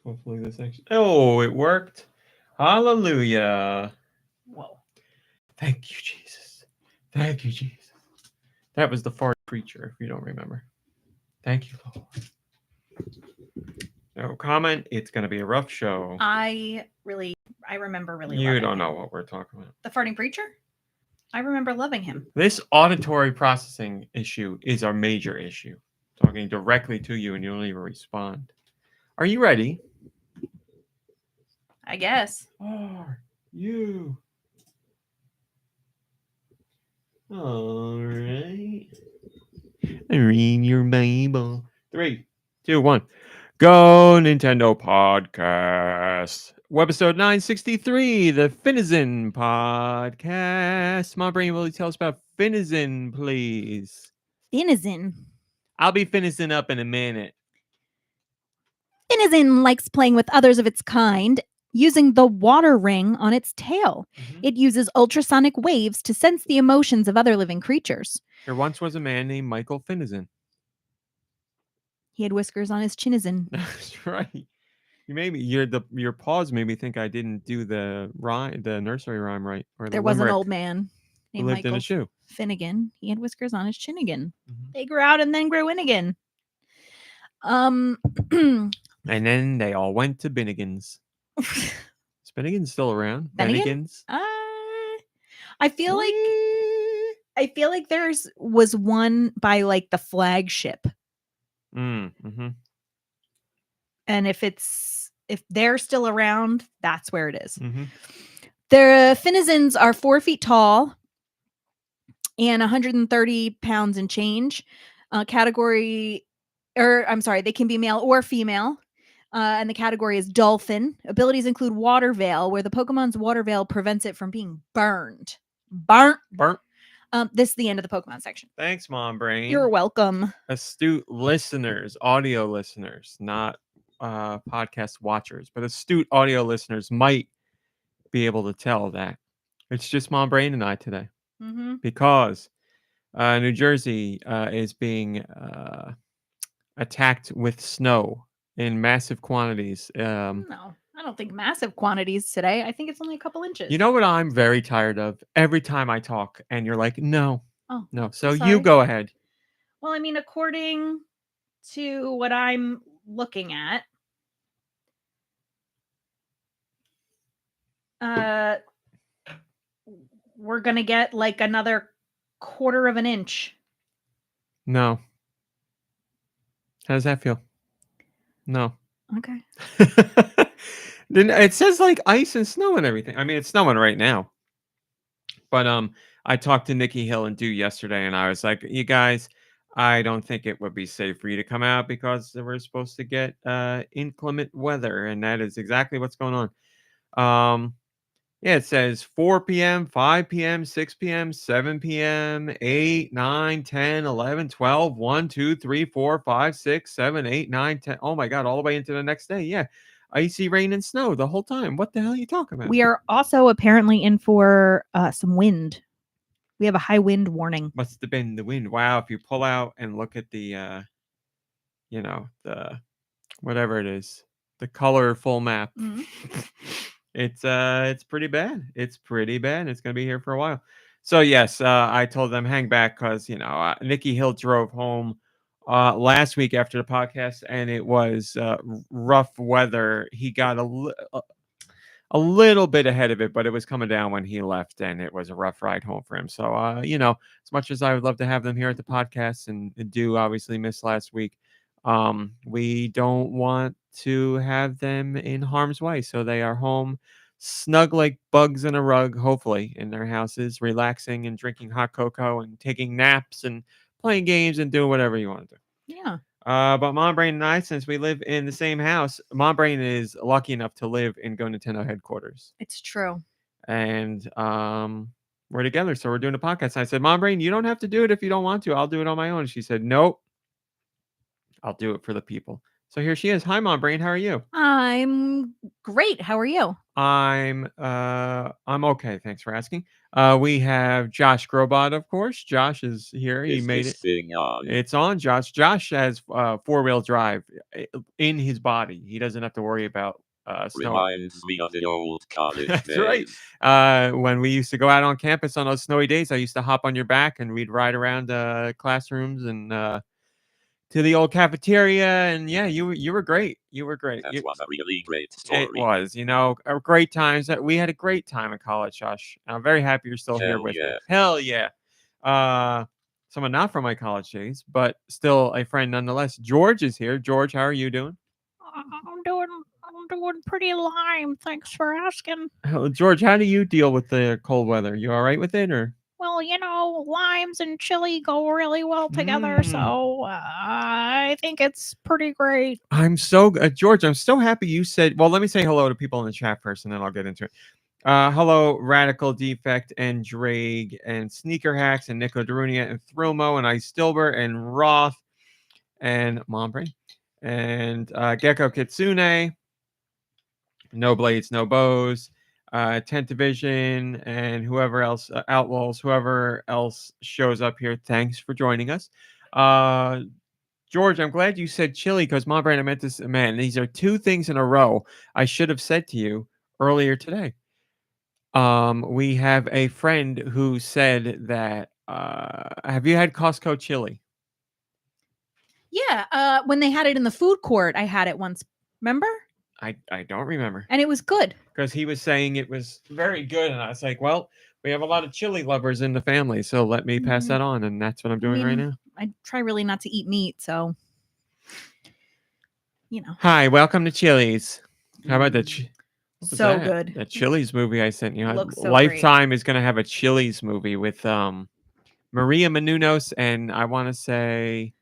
Hopefully this actually... Oh, it worked. Hallelujah. Whoa. Thank you, Jesus. Thank you, Jesus. That was the fart creature, if you don't remember. Thank you, Lord. No comment. It's going to be a rough show. I remember really You loving don't him. know what we're talking about. The farting preacher? I remember loving him. This auditory processing issue is our major issue. Talking directly to you and you don't even respond. Are you ready? I guess. Are you? All right. Read your Bible. 3, 2, 1. Go Nintendo Podcast. Episode 963, the Finizen Podcast. My brain, will you tell us about Finizen, please? Finizen. I'll be finishing up in a minute. Finizen likes playing with others of its kind, using the water ring on its tail. It uses ultrasonic waves to sense the emotions of other living creatures. There once was a man named Michael Finizen. He had whiskers on his chinnizen. That's right. Your pause made me think I didn't do the nursery rhyme right. Or There was an old man who named lived in Michael a shoe. Finnegan. He had whiskers on his chin again. They grew out and then grew in again. And then they all went to Bennigan's. Is Bennigan's still around? Bennigan's? I feel like was one by like the flagship. Mm-hmm. And if they're still around, that's where it is. Mm-hmm. The Finizens are 4 feet tall and 130 pounds and change. They can be male or female. And the category is Dolphin. Abilities include Water Veil, where the Pokemon's Water Veil prevents it from being burned. Burnt. This is the end of the Pokemon section. Thanks, Mom Brain. You're welcome. Astute listeners, audio listeners, not podcast watchers, but astute audio listeners might be able to tell that it's just Mom Brain and I today. Mm-hmm. Because New Jersey is being attacked with snow in massive quantities. No, I don't think massive quantities today. I think it's only a couple inches. You know what I'm very tired of? Every time I talk and you're like, no. Oh, no. So sorry. You go ahead. Well, I mean, according to what I'm looking at, we're going to get like another 1/4 of an inch. No. How does that feel? No. Okay. Then it says like ice and snow and everything. I mean, it's snowing right now. But I talked to Nikki Hill and Dew yesterday, and I was like, you guys, I don't think it would be safe for you to come out because we're supposed to get inclement weather, and that is exactly what's going on. Yeah, it says 4 p.m., 5 p.m., 6 p.m., 7 p.m., 8, 9, 10, 11, 12, 1, 2, 3, 4, 5, 6, 7, 8, 9, 10. Oh my God, all the way into the next day. Yeah. Icy rain and snow the whole time. What the hell are you talking about? We are also apparently in for some wind. We have a high wind warning. Must have been the wind. Wow. If you pull out and look at the, the whatever it is, the colorful map, it's pretty bad. It's pretty bad. It's going to be here for a while. So yes, I told them hang back because, Nikki Hill drove home last week after the podcast, and it was rough weather. He got a little bit ahead of it, but it was coming down when he left, and it was a rough ride home for him. So, as much as I would love to have them here at the podcast, and do obviously miss last week, we don't want to have them in harm's way. So they are home, snug like bugs in a rug, hopefully, in their houses, relaxing and drinking hot cocoa and taking naps and playing games and doing whatever you want to do. Yeah. But Mom Brain and I, since we live in the same house, Mom Brain is lucky enough to live in GoNintendo headquarters. It's true. And we're together, so we're doing a podcast. And I said, Mom Brain, you don't have to do it if you don't want to. I'll do it on my own. She said, nope. I'll do it for the people. So here she is. Hi, Mom Brain. How are you? I'm great. How are you? I'm okay. Thanks for asking. We have Josh Grobot, of course. Josh is here. He Is made this it. thing on? It's on, Josh. Josh has 4-wheel drive in his body. He doesn't have to worry about snow. Reminds me of the old college That's days. right. When we used to go out on campus on those snowy days, I used to hop on your back and we'd ride around classrooms and to the old cafeteria. And yeah, you were great. You were great. That was a really great story. It was, a great times. We had a great time at college, Josh. I'm very happy you're still here Hell with me. yeah. Hell yeah. Someone not from my college days, but still a friend nonetheless. George is here. George, how are you doing? I'm doing pretty lime. Thanks for asking. George, how do you deal with the cold weather? You all right with it, or? Well, limes and chili go really well together, so I think it's pretty great. I'm so George, I'm so happy you said. Well, let me say hello to people in the chat first, and then I'll get into it. Hello, Radical Defect and Drake and Sneaker Hacks and Nico Darunia and Thrillmo and Ice Stilber and Roth and Mombre and Gecko Kitsune. No Blades, No Bows. 10th Division and whoever else, Outlaws, whoever else shows up here. Thanks for joining us. George, I'm glad you said chili because my brain, I meant this. Man, these are 2 things in a row I should have said to you earlier today. We have a friend who said that, have you had Costco chili? Yeah, when they had it in the food court, I had it once. Remember? I don't remember. And it was good. Because he was saying it was very good. And I was like, well, we have a lot of chili lovers in the family. So let me pass that on. And that's what I'm doing right now. I try really not to eat meat. So, Hi, welcome to Chili's. How about that? So good. That Chili's movie I sent you. Looks so Lifetime great. is going to have a Chili's movie with Maria Menounos and I want to say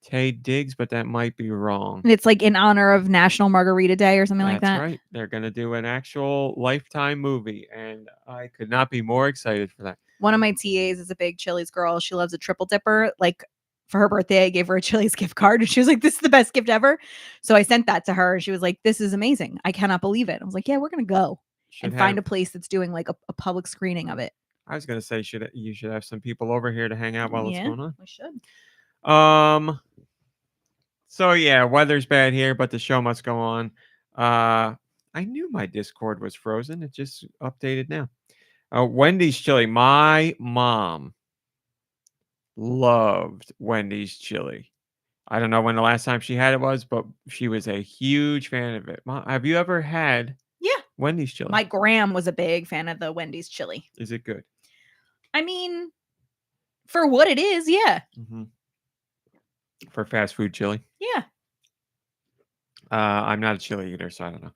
Tay Diggs, but that might be wrong. And it's like in honor of National Margarita Day or something like that. That's right. They're going to do an actual Lifetime movie, and I could not be more excited for that. One of my TAs is a big Chili's girl. She loves a triple dipper. Like for her birthday, I gave her a Chili's gift card, and she was like, "This is the best gift ever." So I sent that to her. She was like, "This is amazing. I cannot believe it." I was like, "Yeah, we're gonna go and find a place that's doing like a public screening of it." I was going to say, you should have some people over here to hang out while it's going on. We should. So yeah, weather's bad here, but the show must go on. I knew my Discord was frozen. It just updated now. Wendy's chili. My mom loved Wendy's chili. I don't know when the last time she had it was, but she was a huge fan of it. Mom, have you ever had Wendy's chili? My gram was a big fan of the Wendy's chili. Is it good? I mean, for what it is, yeah. Mm-hmm. For fast food chili? Yeah. I'm not a chili eater, so I don't know.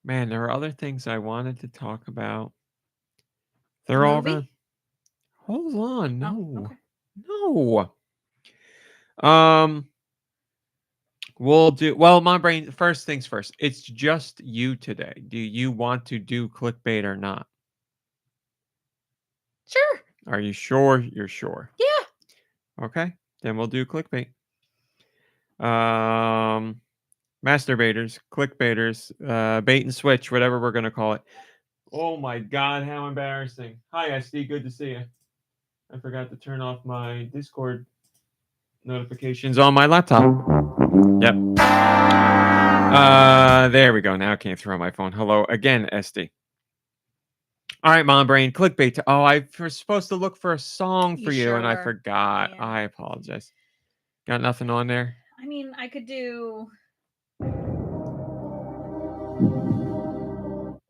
Man, there are other things I wanted to talk about. They're all gone. Hold on. No. Oh, okay. No. We'll do my brain. First things first. It's just you today. Do you want to do clickbait or not? Sure. Are you sure? You're sure? Yeah. Okay. Then we'll do clickbait. Masturbators, clickbaiters, bait and switch, whatever we're gonna call it. Oh my God, how embarrassing! Hi, SD, good to see you. I forgot to turn off my Discord notifications on my laptop. Yep. There we go. Now I can't throw my phone. Hello again, SD. All right, Mom Brain, clickbait. I was supposed to look for a song for you, and I forgot. Yeah. I apologize. Got nothing on there? I mean, I could do...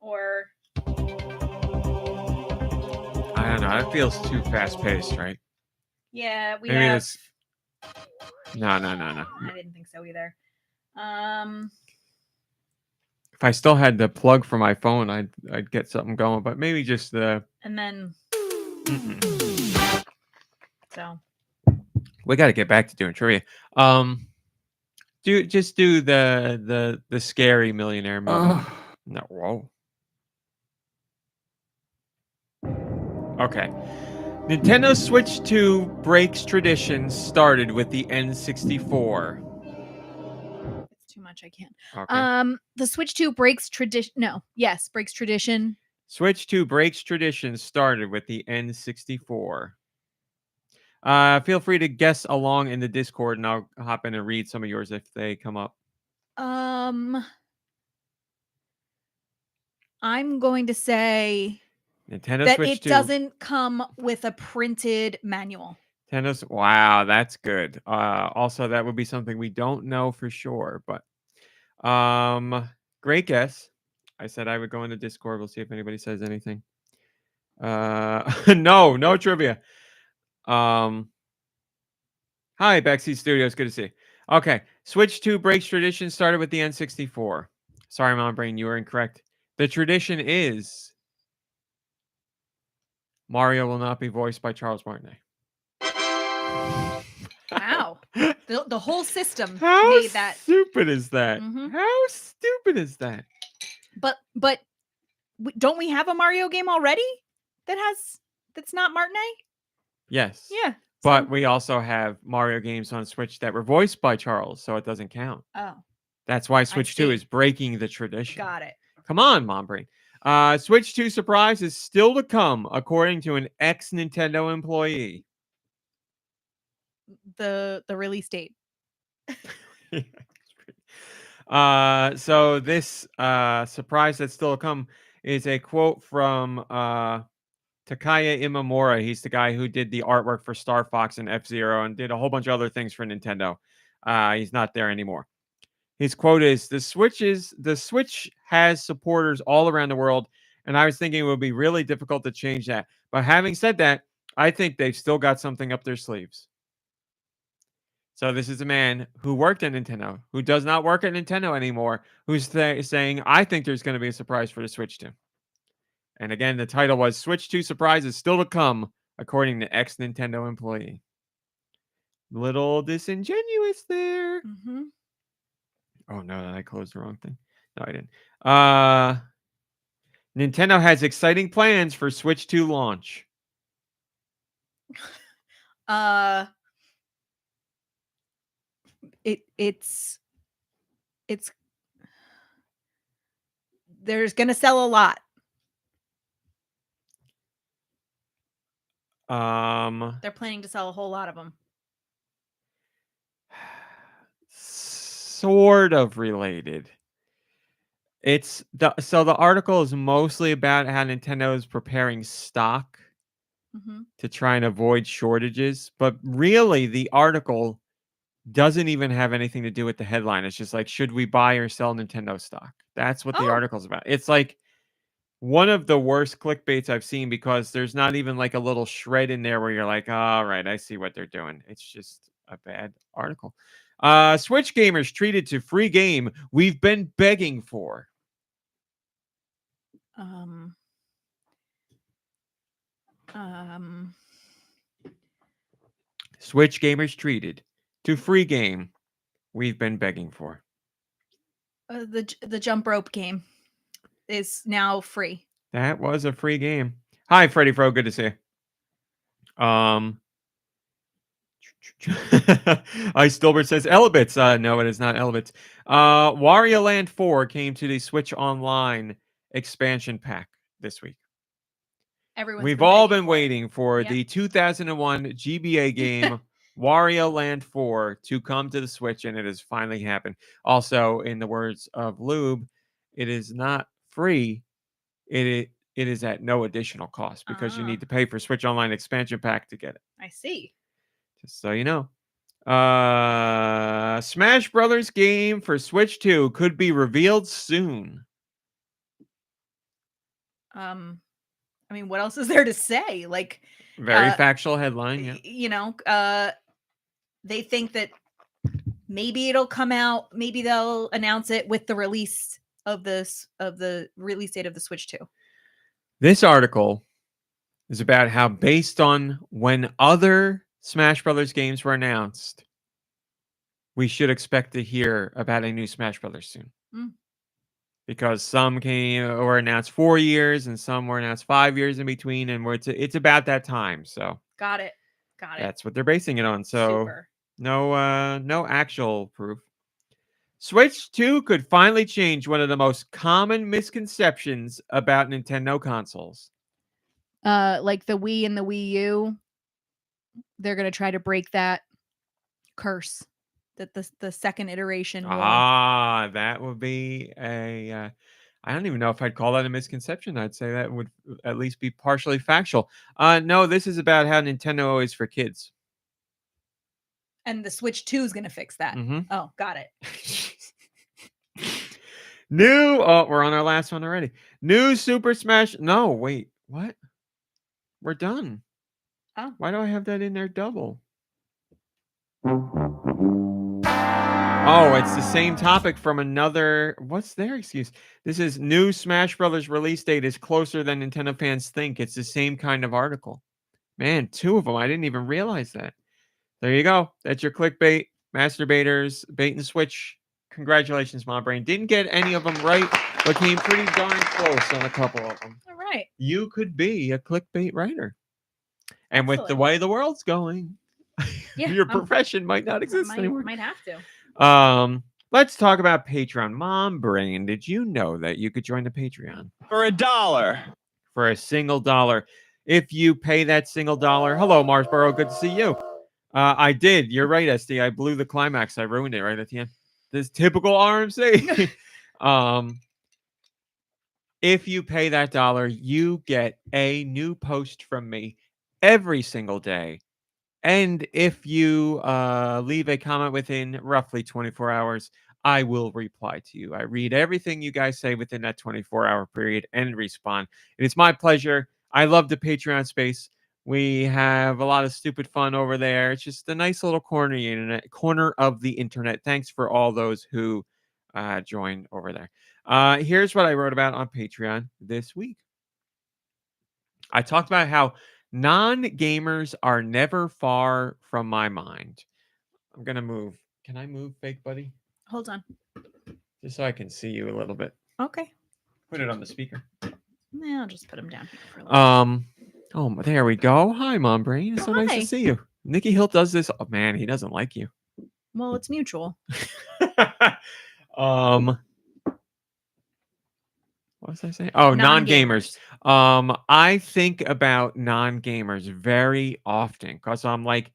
Or... I don't know. It feels too fast-paced, right? Yeah, we Maybe have... No. I didn't think so either. If I still had the plug for my phone, I'd get something going, but maybe just the... And then... So... We got to get back to doing trivia. Do the scary millionaire movie. No, whoa. Okay. Nintendo Switch 2 breaks tradition started with the N64. It's too much. I can't. Okay. The Switch 2 breaks tradition. No. Yes, breaks tradition. Switch 2 breaks tradition started with the N64. Feel free to guess along in the Discord, and I'll hop in and read some of yours if they come up. I'm going to say Nintendo that Switch it 2. doesn't come with a printed manual. Wow, that's good. Also, that would be something we don't know for sure, but great guess. I said I would go into Discord. We'll see if anybody says anything. No trivia. Hi, Backseat Studios. Good to see you. Okay, Switch 2 breaks tradition started with the N64. Sorry, Mom Brain, you were incorrect. The tradition is Mario will not be voiced by Charles Martinet. Wow. The whole system How made that. stupid is that? Mhm. How stupid is that? But don't we have a Mario game already that's not Martinet? Yes. Yeah. But we also have Mario games on Switch that were voiced by Charles, so it doesn't count. Oh, That's why Switch 2 see. is breaking the tradition. Got it. Come on, Mom Brain. Switch 2 surprise is still to come, according to an ex-Nintendo employee. The release date. So this surprise that's still to come is a quote from Takaya Imamura. He's the guy who did the artwork for Star Fox and F-Zero and did a whole bunch of other things for Nintendo. He's not there anymore. His quote is, the Switch has supporters all around the world, and I was thinking it would be really difficult to change that. But having said that, I think they've still got something up their sleeves. So this is a man who worked at Nintendo, who does not work at Nintendo anymore, who's saying, I think there's going to be a surprise for the Switch 2. And again, the title was Switch 2 surprise is still to come, according to ex-Nintendo employee. Little disingenuous there. Mm-hmm. Oh, no, I closed the wrong thing. No, I didn't. Nintendo has exciting plans for Switch 2 launch. It's there's gonna sell a lot. They're planning to sell a whole lot of them. Sort of related. So the article is mostly about how Nintendo is preparing stock to try and avoid shortages, but really the article doesn't even have anything to do with the headline. It's just like, should we buy or sell Nintendo stock? That's what the article's about. It's like one of the worst clickbaits I've seen because there's not even like a little shred in there where you're like, all right, I see what they're doing. It's just a bad article. Switch gamers treated to free game we've been begging for. Switch gamers treated to free game we've been begging for. The jump rope game is now free. That was a free game. Hi, Freddie Fro. Good to see you. Ice Stillbird says Elebits. No, it is not Elebits. Wario Land 4 came to the Switch Online expansion pack this week. We've all been waiting for the 2001 GBA game Wario Land 4 to come to the Switch, and it has finally happened. Also, in the words of Lube, it is not free. It is at no additional cost because you need to pay for Switch Online expansion pack to get it. I see. Just so you know. Smash Brothers game for Switch 2 could be revealed soon. I mean, what else is there to say? Like, very factual headline. Yeah. You know, they think that maybe it'll come out. Maybe they'll announce it with the release of the release date of the Switch 2. This article is about how, based on when other Smash Brothers games were announced, we should expect to hear about a new Smash Brothers soon. Because some were announced 4 years and some were announced 5 years in between, and it's about that time. So got it. That's what they're basing it on. So no actual proof. Switch 2 could finally change one of the most common misconceptions about Nintendo consoles. Like the Wii and the Wii U, they're gonna try to break that curse that the second iteration will. That would be a. I don't even know if I'd call that a misconception. I'd say that would at least be partially factual. No, this is about how Nintendo is for kids. And the Switch 2 is gonna fix that. Mhm. Oh, got it. We're on our last one already. New Super Smash. No, wait, what? We're done. Oh. Why do I have that in there double? Oh, it's the same topic from another. What's their excuse? This is new Smash Brothers release date is closer than Nintendo fans think. It's the same kind of article. Man, 2 of them. I didn't even realize that. There you go. That's your clickbait. Masturbators, bait and switch. Congratulations, Mom Brain. Didn't get any of them right, but came pretty darn close on a couple of them. All right. You could be a clickbait writer. And with the Excellent. way the world's going, Yeah, your profession might not exist anymore. Might have to. Let's talk about Patreon. Mom Brain, did you know that you could join the Patreon For $1. for a single dollar? If you pay that single dollar, hello Marsboro, good to see you. I did. You're right, SD. I blew the climax. I ruined it right at the end. This typical RMC. If you pay that dollar, you get a new post from me every single day. And if you leave a comment within roughly 24 hours, I will reply to you. I read everything you guys say within that 24-hour period and respond. It is my pleasure. I love the Patreon space. We have a lot of stupid fun over there. It's just a nice little corner of the internet. Thanks for all those who joined over there. Here's what I wrote about on Patreon this week. I talked about how non-gamers are never far from my mind. I'm going to move. Can I move, fake buddy? Hold on. Just so I can see you a little bit. Okay. Put it on the speaker. I'll just put him down here for a little Oh, there we go. Hi, Mom Brain. It's so nice hi. to see you. Nikki Hill does this. Oh, man, he doesn't like you. Well, it's mutual. What was I saying? Oh, non-gamers. I think about non-gamers very often because I'm like,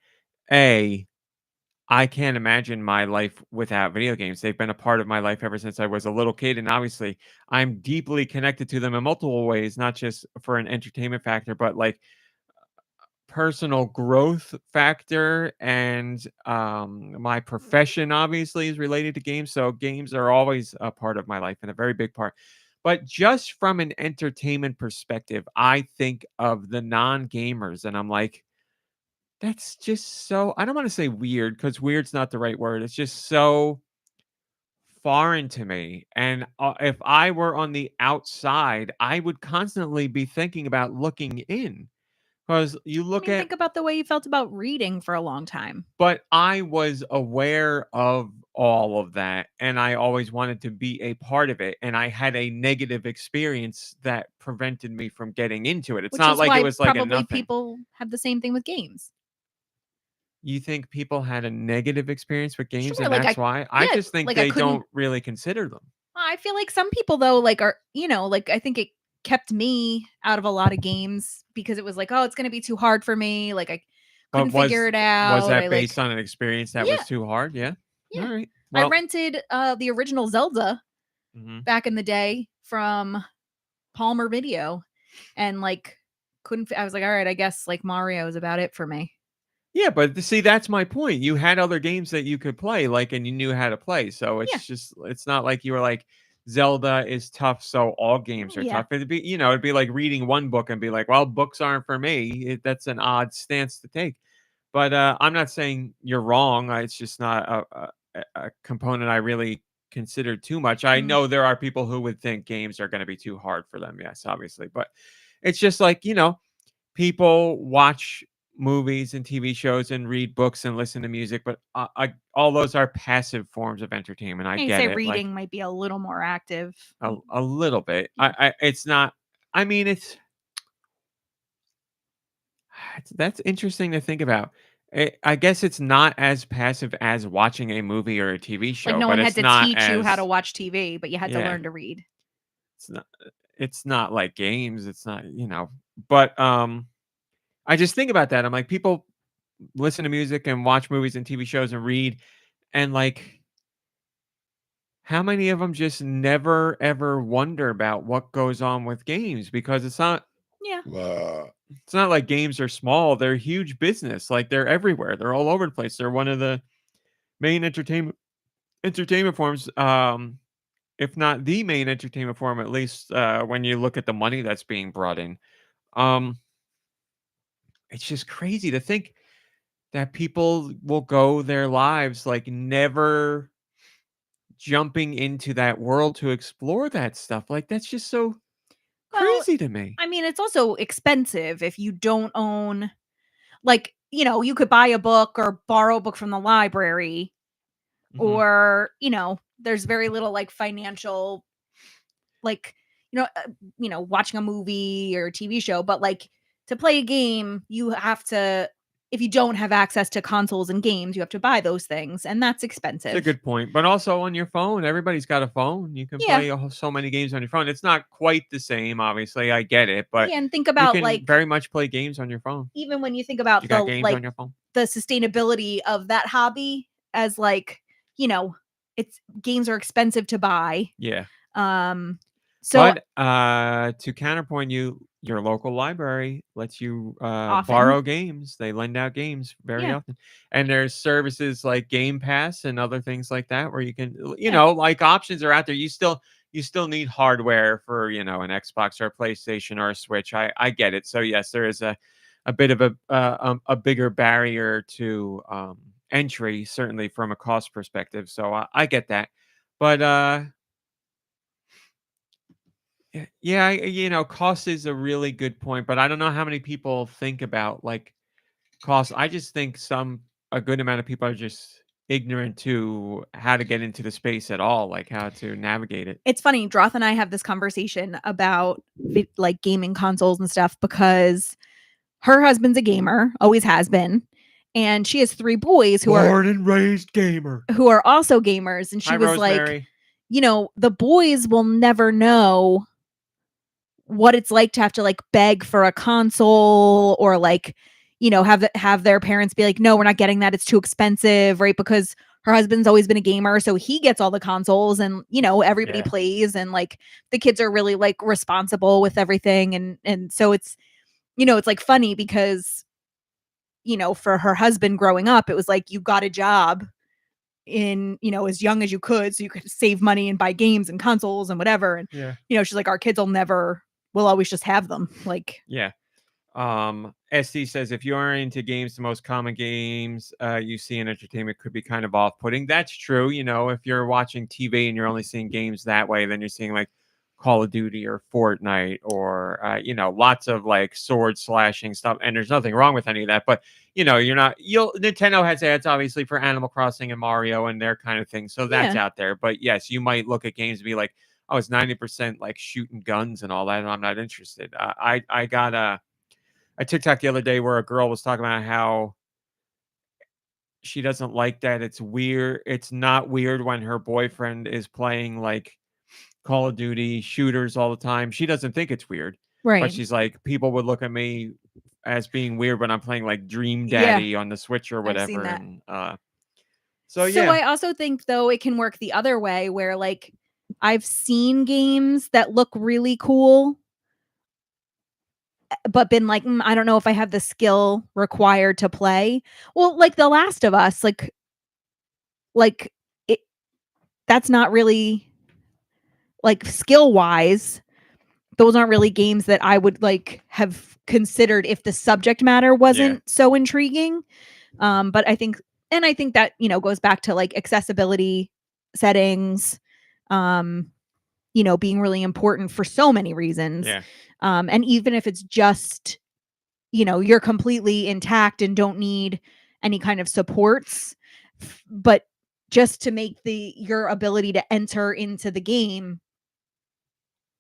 I can't imagine my life without video games. They've been a part of my life ever since I was a little kid, and obviously I'm deeply connected to them in multiple ways, not just for an entertainment factor, but like personal growth factor, and my profession obviously is related to games, so games are always a part of my life and a very big part. But just from an entertainment perspective, I think of the non-gamers and I'm like, that's just so, I don't want to say weird because weird's not the right word. It's just so foreign to me. And if I were on the outside, I would constantly be thinking about looking in. Because you look at, think about the way you felt about reading for a long time. but I was aware of all of that, and I always wanted to be a part of it. And I had a negative experience that prevented me from getting into it. It's Which not is like why it was like a probably nothing. people have the same thing with games. You think people had a negative experience with games, Sure, and like that's why? I yeah, just think like I they couldn't- don't really consider them. I feel like some people though, like are like I think it kept me out of a lot of games because it was like, oh, it's gonna be too hard for me. Like I But couldn't figure it out. was that I, based like, on an experience that Yeah. was too hard? Yeah. Yeah. All right. I Well, rented the original Zelda mhm. back in the day from Palmer Video, and like couldn't. I was like, all right, I guess like Mario is about it for me. Yeah, but see, that's my point. You had other games that you could play, like, and you knew how to play. So it's Yeah. just, it's not like you were like, Zelda is tough, so all games are Yeah. tough. It'd be, it'd be like reading one book and be like, well, books aren't for me. That's an odd stance to take. But I'm not saying you're wrong. It's just not a component I really considered too much. I Mhm. know there are people who would think games are going to be too hard for them. Yes, obviously. But it's just like, people watch movies and TV shows and read books and listen to music, but all those are passive forms of entertainment. I You get say it. reading might be a little more active. A little bit. Yeah. It's not. I mean, that's interesting to think about. I guess it's not as passive as watching a movie or a TV show, Like no but one had it's to not teach you how to as watch TV, but you had to yeah. learn to read. It's not. It's not like games. It's not But I just think about that. I'm like people listen to music and watch movies and TV shows and read, and like how many of them just never ever wonder about what goes on with games because Yeah. it's not like games are small. They're huge business. Like they're everywhere. They're all over the place. They're one of the main entertainment forms. If not the main entertainment form, at least when you look at the money that's being brought in. Um, it's just crazy to think that people will go their lives like never jumping into that world to explore that stuff. Like that's just so Well, crazy to me. I mean, it's also expensive if you don't own, like, you could buy a book or borrow a book from the library, Mhm. or, there's very little like financial, like, watching a movie or a TV show, but like to play a game, you have to, if you don't have access to consoles and games, you have to buy those things, and that's It's a expensive. good point, but also on your phone, everybody's got a phone. You can Yeah. play so many games on your phone. It's not quite the same, obviously. I get it, but Yeah, and think you about can like, very much play games on your phone. even when you think You about got games on your phone? the sustainability of that hobby, as like, it's games are expensive to buy. Yeah. So But to counterpoint your local library lets you often, borrow games. They lend out games very yeah, often. And there's services like Game Pass and other things like that where you can yeah, like options are out there. You still need hardware for, an Xbox or a PlayStation or a Switch. I get it. So yes, there is a bit of a bigger barrier to entry, certainly from a cost perspective. So I get that. But yeah, cost is a really good point, but I don't know how many people think about like cost. I just think a good amount of people are just ignorant to how to get into the space at all, like how to navigate it. it's funny. Droth and I have this conversation about like gaming consoles and stuff, because her husband's a gamer, always has been, and she has 3 boys Born and raised gamer. who are also gamers, and she Hi, was like, Rosemary. the boys will never know what it's like to have to like beg for a console, or like, have their parents be like, no, we're not getting that, it's too expensive, right? Because her husband's always been a gamer, so he gets all the consoles, and everybody Yeah. plays, and like the kids are really like responsible with everything, and so it's it's like funny because for her husband growing up, it was like you got a job in as young as you could, so you could save money and buy games and consoles and whatever, and Yeah. she's like, our kids will always just have them, like. Yeah. SD says if you are into games, the most common games you see in entertainment could be kind of off-putting. That's true. If you're watching TV and you're only seeing games that way, then you're seeing like Call of Duty or Fortnite or lots of like sword slashing stuff. And there's nothing wrong with any of that. But you're not. Nintendo has ads obviously for Animal Crossing and Mario and their kind of thing. So that's Yeah. out there. But yes, you might look at games and be like, oh, it's 90% like shooting guns and all that, and I'm not interested. I got a TikTok the other day where a girl was talking about how she doesn't like that it's weird. It's not weird when her boyfriend is playing like Call of Duty shooters all the time. She doesn't think it's weird, but Right. she's like, people would look at me as being weird when I'm playing like Dream Yeah. Daddy on the Switch or I've seen whatever. that. And So yeah, I also think though it can work the other way, where like I've seen games that look really cool, but been like, I don't know if I have the skill required to play. Well, like The Last of Us, like it, that's not really like skill wise. Those aren't really games that I would like have considered if the subject matter wasn't so intriguing. But I think that, goes back to like accessibility settings, being really important for so many reasons. yeah, And even if it's just, you're completely intact and don't need any kind of supports, but just to make your ability to enter into the game,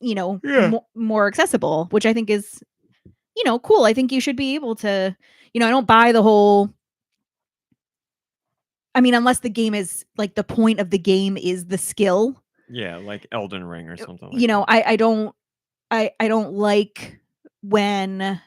yeah. more accessible, which I think is, cool. I think you should be able to, I don't buy the whole I mean, unless the game is like the point of the game is the skill. Yeah, like Elden Ring or something like You know, that. I don't like when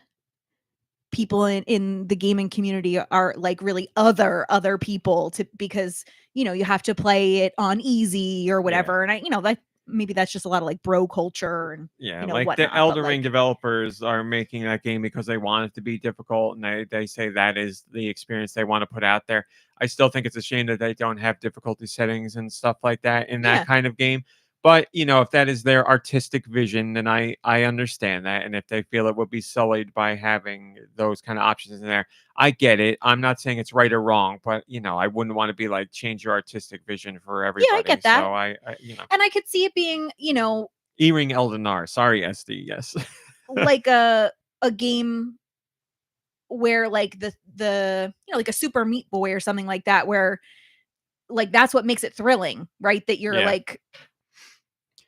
people in the gaming community are like really other people because you have to play it on easy or whatever. And that maybe that's just a lot of like bro culture and Yeah, like the whatnot. But Elden Ring like, developers are making that game because they want it to be difficult, and they say that is the experience they want to put out there. I still think it's a shame that they don't have difficulty settings and stuff like that in that yeah, kind of game. But if that is their artistic vision, then I understand that. And if they feel it would be sullied by having those kind of options in there, I get it. I'm not saying it's right or wrong, but I wouldn't want to be like change your artistic vision for yeah, I everybody. get that, So and I could see it being E-ring Eldenar. Sorry, SD. Yes. like a game where like the like a Super Meat Boy or something like that, where like that's what makes it thrilling, right? That you're Yeah. like,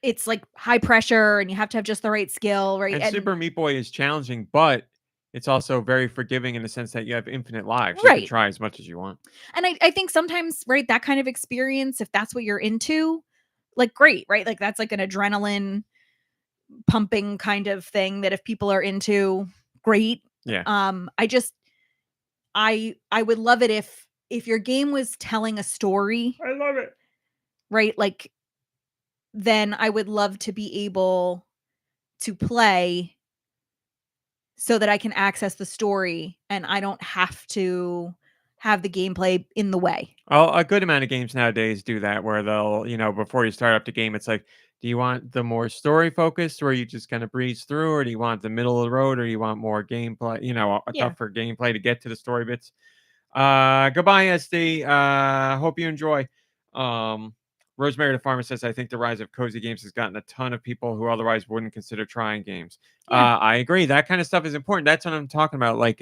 it's like high pressure and you have to have just the right skill, right? And And Super Meat Boy is challenging, but it's also very forgiving in the sense that you have infinite lives. You can right. try as much as you want. And I think sometimes, right, that kind of experience, if that's what you're into, like great, right? Like that's like an adrenaline pumping kind of thing that if people are into, great. Yeah. I would love it if your game was telling a story, I love it. right? Like then I would love to be able to play so that I can access the story and I don't have to have the gameplay in the way. Well, a good amount of games nowadays do that where they'll, before you start up the game, it's like, do you want the more story focused where you just kind of breeze through, or do you want the middle of the road, or you want more gameplay, a Yeah. tougher gameplay to get to the story bits? Goodbye, SD. Hope you enjoy. Rosemary the Farmer says, I think the rise of cozy games has gotten a ton of people who otherwise wouldn't consider trying games. Yeah. I agree. That kind of stuff is important. That's what I'm talking about. Like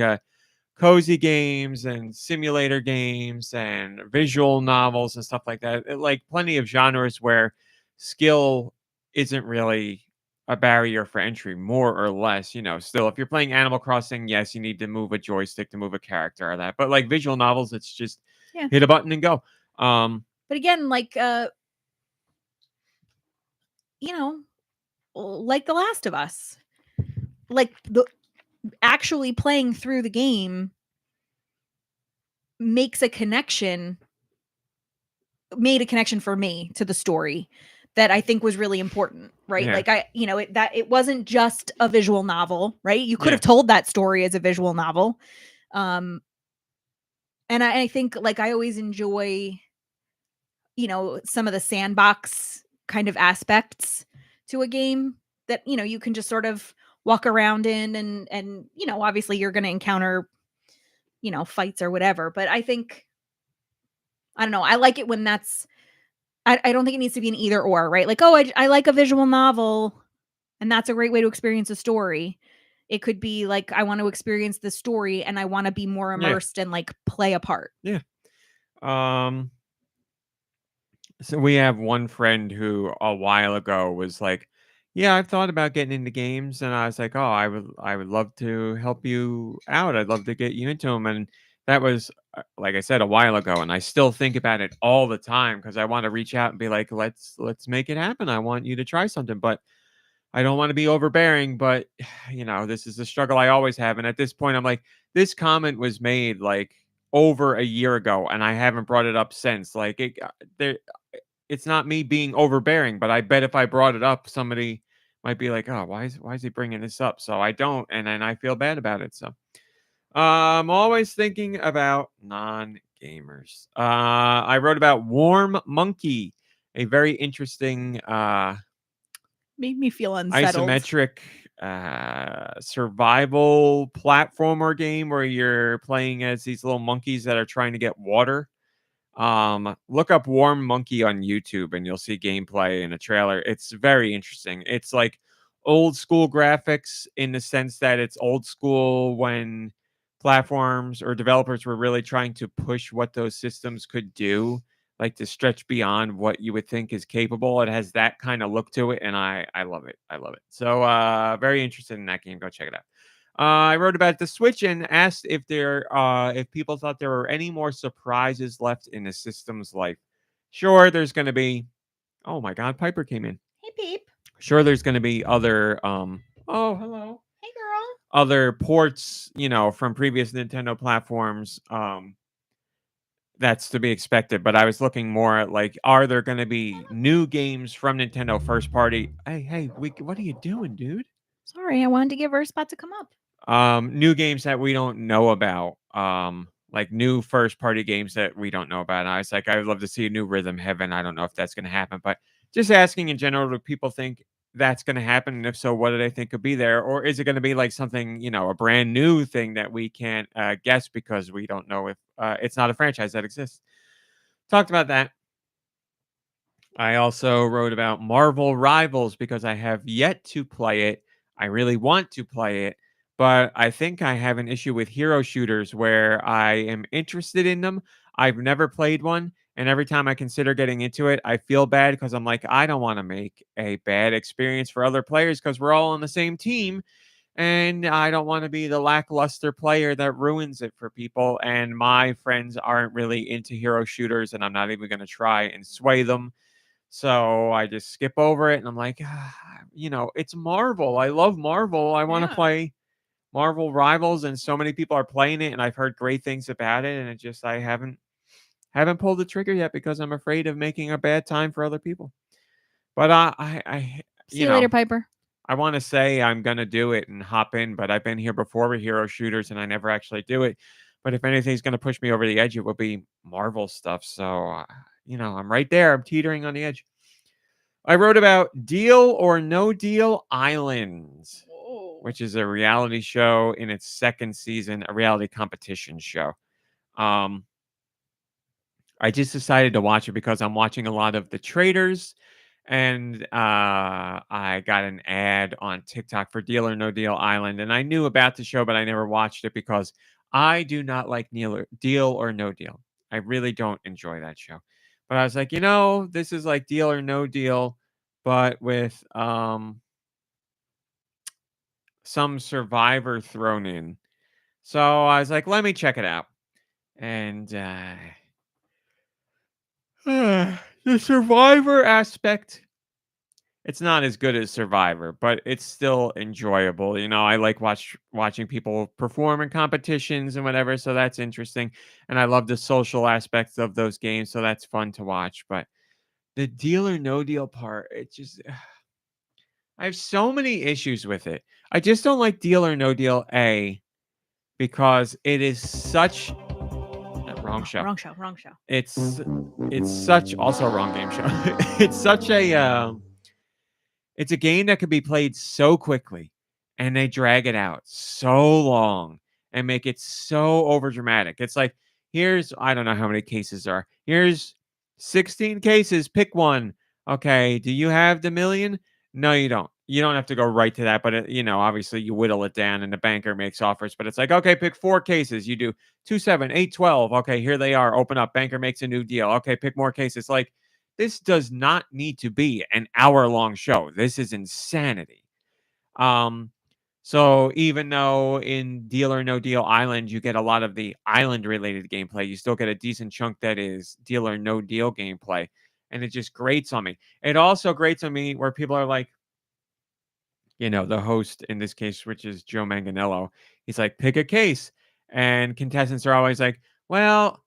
cozy games and simulator games and visual novels and stuff like that. Like plenty of genres where skill isn't really a barrier for entry, more or less. Still, if you're playing Animal Crossing, yes, you need to move a joystick to move a character or that. But like visual novels, it's just Yeah. hit a button and go. But again, like like The Last of Us, like the actually playing through the game makes a connection made a connection for me to the story that I think was really important, right? Yeah. Like it wasn't just a visual novel, right? You could Yeah. have told that story as a visual novel. And I think like I always enjoy, some of the sandbox kind of aspects to a game that, you can just sort of walk around in and obviously you're going to encounter, fights or whatever. But I think, I don't know, I like it when I don't think it needs to be an either or, right? Like, oh, I like a visual novel and that's a great way to experience a story. It could be like, I want to experience the story and I want to be more Yeah. immersed and like play a part. Yeah. So we have one friend who a while ago was like, "Yeah, I've thought about getting into games," and I was like, "Oh, I would love to help you out. I'd love to get you into them." And that was, like I said, a while ago, and I still think about it all the time because I want to reach out and be like, "Let's make it happen. I want you to try something," but I don't want to be overbearing. But this is a struggle I always have, and at this point, I'm like, this comment was made like over a year ago, and I haven't brought it up since. Like there it's not me being overbearing, but I bet if I brought it up, somebody might be like, "Oh, why is he bringing this up?" So I don't, and then I feel bad about it. So I'm always thinking about non-gamers. I wrote about Warm Monkey, a very interesting Made me feel unsettled. isometric survival platformer game where you're playing as these little monkeys that are trying to get water. Look up Warm Monkey on YouTube and you'll see gameplay and a trailer. It's very interesting. It's like old school graphics in the sense that it's old school when platforms or developers were really trying to push what those systems could do, like to stretch beyond what you would think is capable. It has that kind of look to it, and I love it. I love it. So very interested in that game. Go check it out. I wrote about the Switch and asked if people thought there were any more surprises left in the system's life. Sure, there's going to be. Oh my God, Piper came in. Hey, Peep. Sure, there's going to be other. Oh, hello. Hey, girl. Other ports, from previous Nintendo platforms. That's to be expected. But I was looking more at like, are there going to be new games from Nintendo first party? Hey, what are you doing, dude? Sorry, I wanted to give her a spot to come up. New games that we don't know about. Like new first party games that we don't know about. And I was like, I would love to see a new Rhythm Heaven. I don't know if that's going to happen, but just asking in general, do people think that's going to happen? And if so, what do they think could be there? Or is it going to be like something, a brand new thing that we can't guess because we don't know if it's not a franchise that exists? Talked about that. I also wrote about Marvel Rivals because I have yet to play it. I really want to play it, but I think I have an issue with hero shooters where I am interested in them. I've never played one, and every time I consider getting into it, I feel bad because I'm like, I don't want to make a bad experience for other players because we're all on the same team, and I don't want to be the lackluster player that ruins it for people. And my friends aren't really into hero shooters, and I'm not even going to try and sway them. So I just skip over it and I'm like, it's Marvel. I love Marvel. I want to Yeah. play Marvel Rivals, and so many people are playing it and I've heard great things about it, and it just I haven't pulled the trigger yet because I'm afraid of making a bad time for other people. But I See you later, Piper. I want to say I'm going to do it and hop in, but I've been here before with hero shooters and I never actually do it. But if anything's going to push me over the edge, it will be Marvel stuff. So, I'm right there. I'm teetering on the edge. I wrote about Deal or No Deal Islands, which is a reality show in its second season, a reality competition show. I just decided to watch it because I'm watching a lot of the traders, and I got an ad on TikTok for Deal or No Deal Island, and I knew about the show, but I never watched it because I do not like Deal or No Deal. I really don't enjoy that show. But I was like, this is like Deal or No Deal, but with some Survivor thrown in. So I was like, let me check it out. And the Survivor aspect, it's not as good as Survivor, but it's still enjoyable. I like watching people perform in competitions and whatever, so that's interesting. And I love the social aspects of those games, so that's fun to watch. But the Deal or No Deal part, it just I have so many issues with it. I just don't like Deal or No Deal A because it is such wrong show. Wrong show. Wrong show. It's such also a wrong game show. It's such a it's a game that could be played so quickly, and they drag it out so long and make it so overdramatic. It's like, I don't know how many cases there are. Here's 16 cases, pick one. Okay, do you have the million? No, you don't. You don't have to go right to that, but obviously you whittle it down and the banker makes offers, but it's like, okay, pick 4 cases. You do 2, 7, 8, 12. Okay, here they are. Open up. Banker makes a new deal. Okay, pick more cases. Like, this does not need to be an hour-long show. This is insanity. So even though in Deal or No Deal Island, you get a lot of the island-related gameplay, you still get a decent chunk that is Deal or No Deal gameplay, and it just grates on me. It also grates on me where people are like, the host in this case, which is Joe Manganiello, he's like, pick a case. And contestants are always like, well,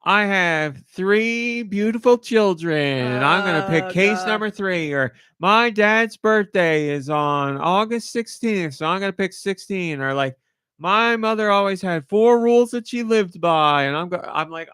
I have 3 beautiful children, and I'm going to pick case number 3. Or my dad's birthday is on August 16th, so I'm going to pick 16. Or like, my mother always had 4 rules that she lived by, and I'm like,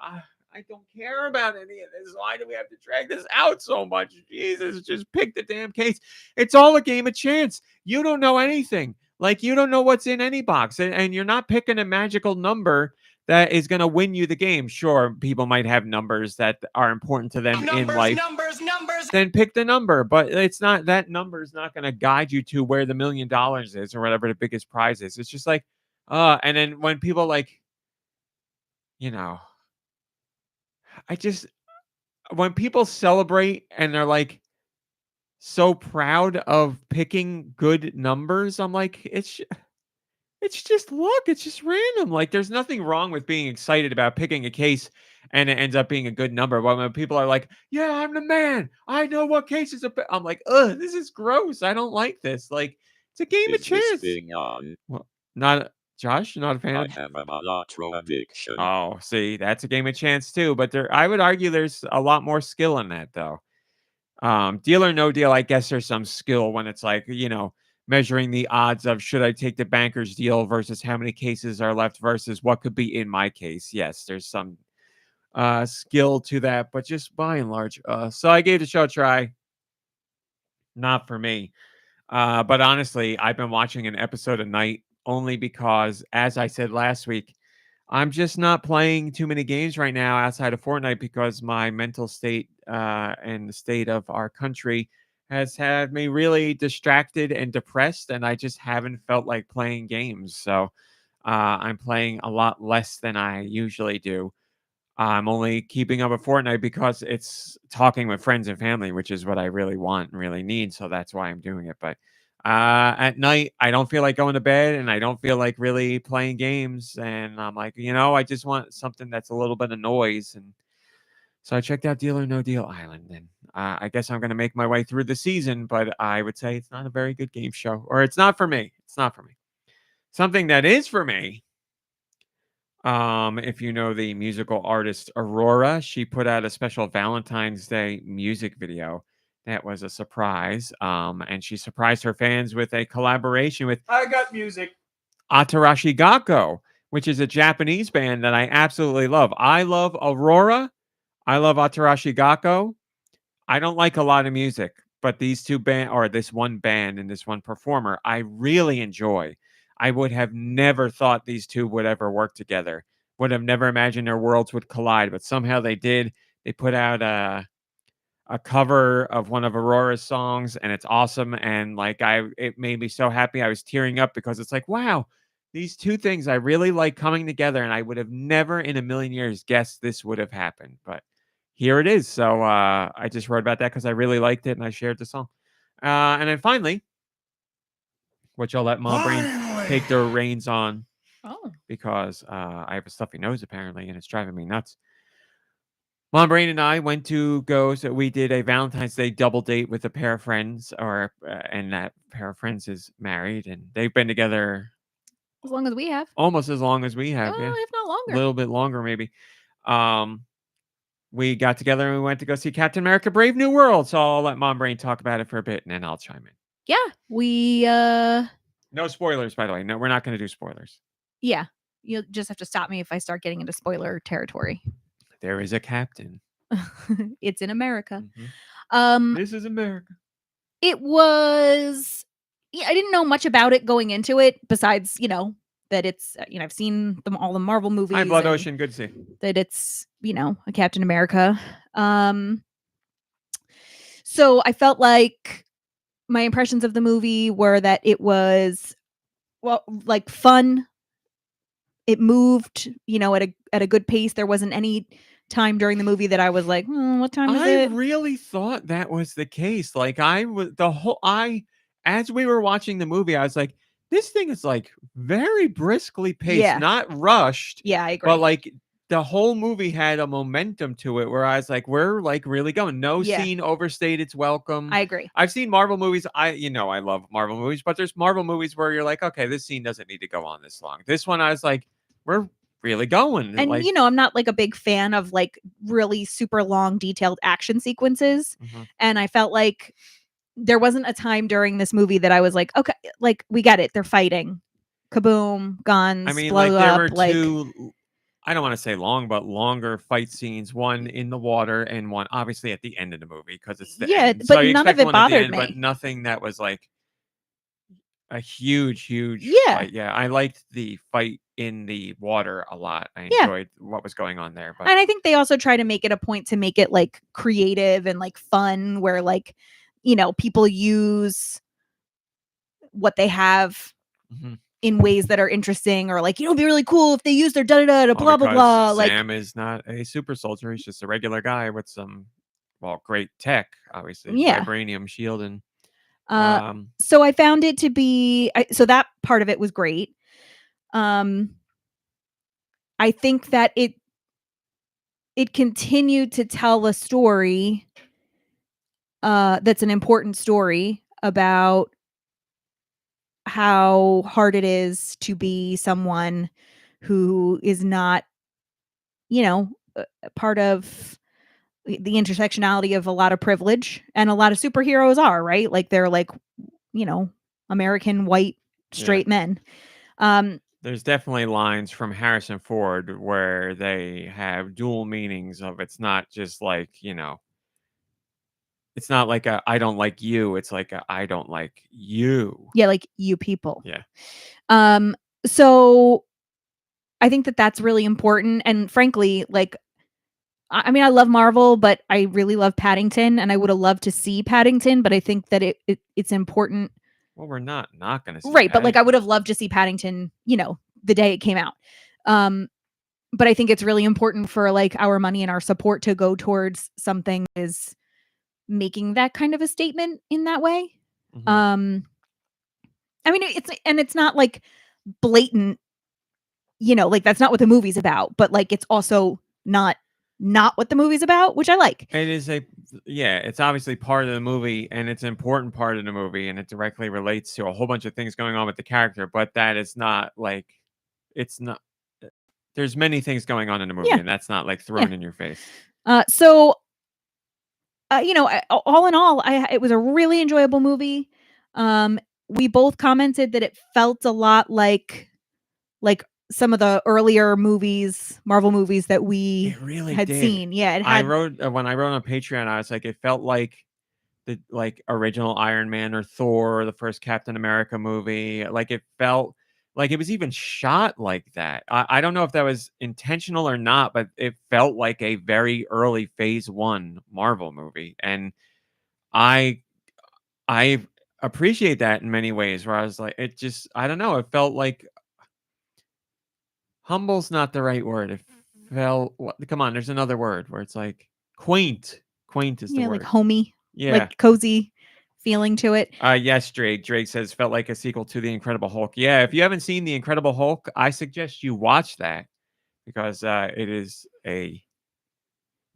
I don't care about any of this. Why do we have to drag this out so much? Jesus, just pick the damn case. It's all a game of chance. You don't know anything. Like, you don't know what's in any box, and you're not picking a magical number that is going to win you the game. Sure, people might have numbers that are important to them in life. Numbers. Then pick the number, but it's not that number is not going to guide you to where the $1 million is or whatever the biggest prize is. It's just like, and then when people like, when people celebrate and they're like so proud of picking good numbers, I'm like, it's It's just luck. It's just random. Like there's nothing wrong with being excited about picking a case and it ends up being a good number. But when people are like, "Yeah, I'm the man. I know what cases are," I'm like, "Ugh, this is gross. I don't like this." Like it's a game of Is this chance. thing on? Well, not Josh. You're not a fan I of. have a mulatto addiction. Oh, see, that's a game of chance too. But there, I would argue there's a lot more skill in that though. Deal or no deal, I guess there's some skill when it's like, measuring the odds of should I take the banker's deal versus how many cases are left versus what could be in my case. Yes, there's some skill to that, but just by and large, so I gave the show a try. Not for me. But honestly, I've been watching an episode a night only because, as I said last week, I'm just not playing too many games right now outside of Fortnite because my mental state and the state of our country has had me really distracted and depressed, and I just haven't felt like playing games. So I'm playing a lot less than I usually do. I'm only keeping up with Fortnite because it's talking with friends and family, which is what I really want and really need. So that's why I'm doing it. But at night, I don't feel like going to bed and I don't feel like really playing games. And I'm like, I just want something that's a little bit of noise. And so I checked out Deal or No Deal Island. And I guess I'm going to make my way through the season. But I would say it's not a very good game show, or it's not for me. It's not for me. Something that is for me. If you know the musical artist Aurora, she put out a special Valentine's Day music video that was a surprise. And she surprised her fans with a collaboration with I got music. Atarashi Gakko, which is a Japanese band that I absolutely love. I love Aurora. I love Atarashi Gakko. I don't like a lot of music, but these two band or this one band and this one performer, I really enjoy. I would have never thought these two would ever work together. Would have never imagined their worlds would collide, but somehow they did. They put out a cover of one of Aurora's songs, and it's awesome. And like it made me so happy. I was tearing up because it's like, wow, these two things I really like coming together, and I would have never in a million years guessed this would have happened. But here it is. So I just wrote about that because I really liked it and I shared the song. And then finally, which I'll let Mom Brain take the reins on Oh. because I have a stuffy nose apparently and it's driving me nuts. Mom Brain and I went to go. So we did a Valentine's Day double date with a pair of friends, and that pair of friends is married and they've been together As long as we have. almost as long as we have. Yeah, If not a longer. little bit longer maybe. We got together and we went to go see Captain America: Brave New World. So I'll let Mom Brain talk about it for a bit and then I'll chime in. Yeah. We No spoilers, by the way. No, we're not going to do spoilers. yeah. You'll just have to stop me if I start getting into spoiler territory. There is a captain. It's in America. Mm-hmm. This is America. It was I didn't know much about it going into it besides, that it's I've seen all the Marvel movies. Hi, Blood Ocean. Good to see you. That it's, a Captain America. So I felt like my impressions of the movie were that it was like fun. It moved, at a good pace. There wasn't any time during the movie that I was like, what time is it? I really thought that was the case. Like as we were watching the movie, I was like, this thing is like very briskly paced, not rushed. Yeah, I agree. But like the whole movie had a momentum to it where I was like, we're like really going. No scene overstayed its welcome. I agree. I've seen Marvel movies. I love Marvel movies, but there's Marvel movies where you're like, okay, this scene doesn't need to go on this long. This one, I was like, we're really going. And like, I'm not like a big fan of like really super long detailed action sequences. Mm-hmm. And I felt like there wasn't a time during this movie that I was like, okay, like we get it. They're fighting. Kaboom, guns, I mean, blow like there up, were like two, I don't want to say long, but longer fight scenes. One in the water and one obviously at the end of the movie because it's the end. But So you none of expect it one at the bothered end, me. But nothing that was like a huge fight. Yeah, I liked the fight in the water a lot. I enjoyed what was going on there. But and I think they also try to make it a point to make it like creative and like fun, where like people use what they have in ways that are interesting, or like it'd be really cool if they use their blah blah blah. Like Sam is not a super soldier; he's just a regular guy with some great tech, obviously, vibranium shield and. So I found it to be so that part of it was great. I think that it continued to tell a story that's an important story about how hard it is to be someone who is not, part of the intersectionality of a lot of privilege, and a lot of superheroes are, right? Like they're like, American white straight men. There's definitely lines from Harrison Ford where they have dual meanings of it's not just like, it's not like a I don't like you, it's like a I don't like you. Yeah, like you people. Yeah. So I think that that's really important, and frankly, like I mean, I love Marvel, but I really love Paddington, and I would have loved to see Paddington, but I think that it's important. Well, we're not going to see Right, but like I Paddington. would have loved to see Paddington, the day it came out. But I think it's really important for like our money and our support to go towards something that is making that kind of a statement in that way. Mhm. I mean, it's not like blatant, like that's not what the movie's about, but like it's also not what the movie's about, which I like. It is it's obviously part of the movie, and it's an important part of the movie, and it directly relates to a whole bunch of things going on with the character, but that is not like it's not there's many things going on in the movie, Yeah. and that's not like thrown in your face. So all in all, it was a really enjoyable movie. We both commented that it felt a lot like some of the earlier movies, Marvel movies that we It really had did. seen. Yeah, it I had. wrote when I wrote on Patreon, I was like, it felt like the like original Iron Man or Thor or the first Captain America movie. Like it felt like it was even shot like that. I don't know if that was intentional or not, but it felt like a very early phase 1 Marvel movie. And I appreciate that in many ways where I was like, it just I don't know, it felt like humble's not the right word. It felt come on, there's another word where it's like quaint. Quaint is the Yeah, like word. homey, Yeah. like cozy feeling to it. Yes, Drake. Drake says felt like a sequel to The Incredible Hulk. Yeah, if you haven't seen The Incredible Hulk, I suggest you watch that because it is a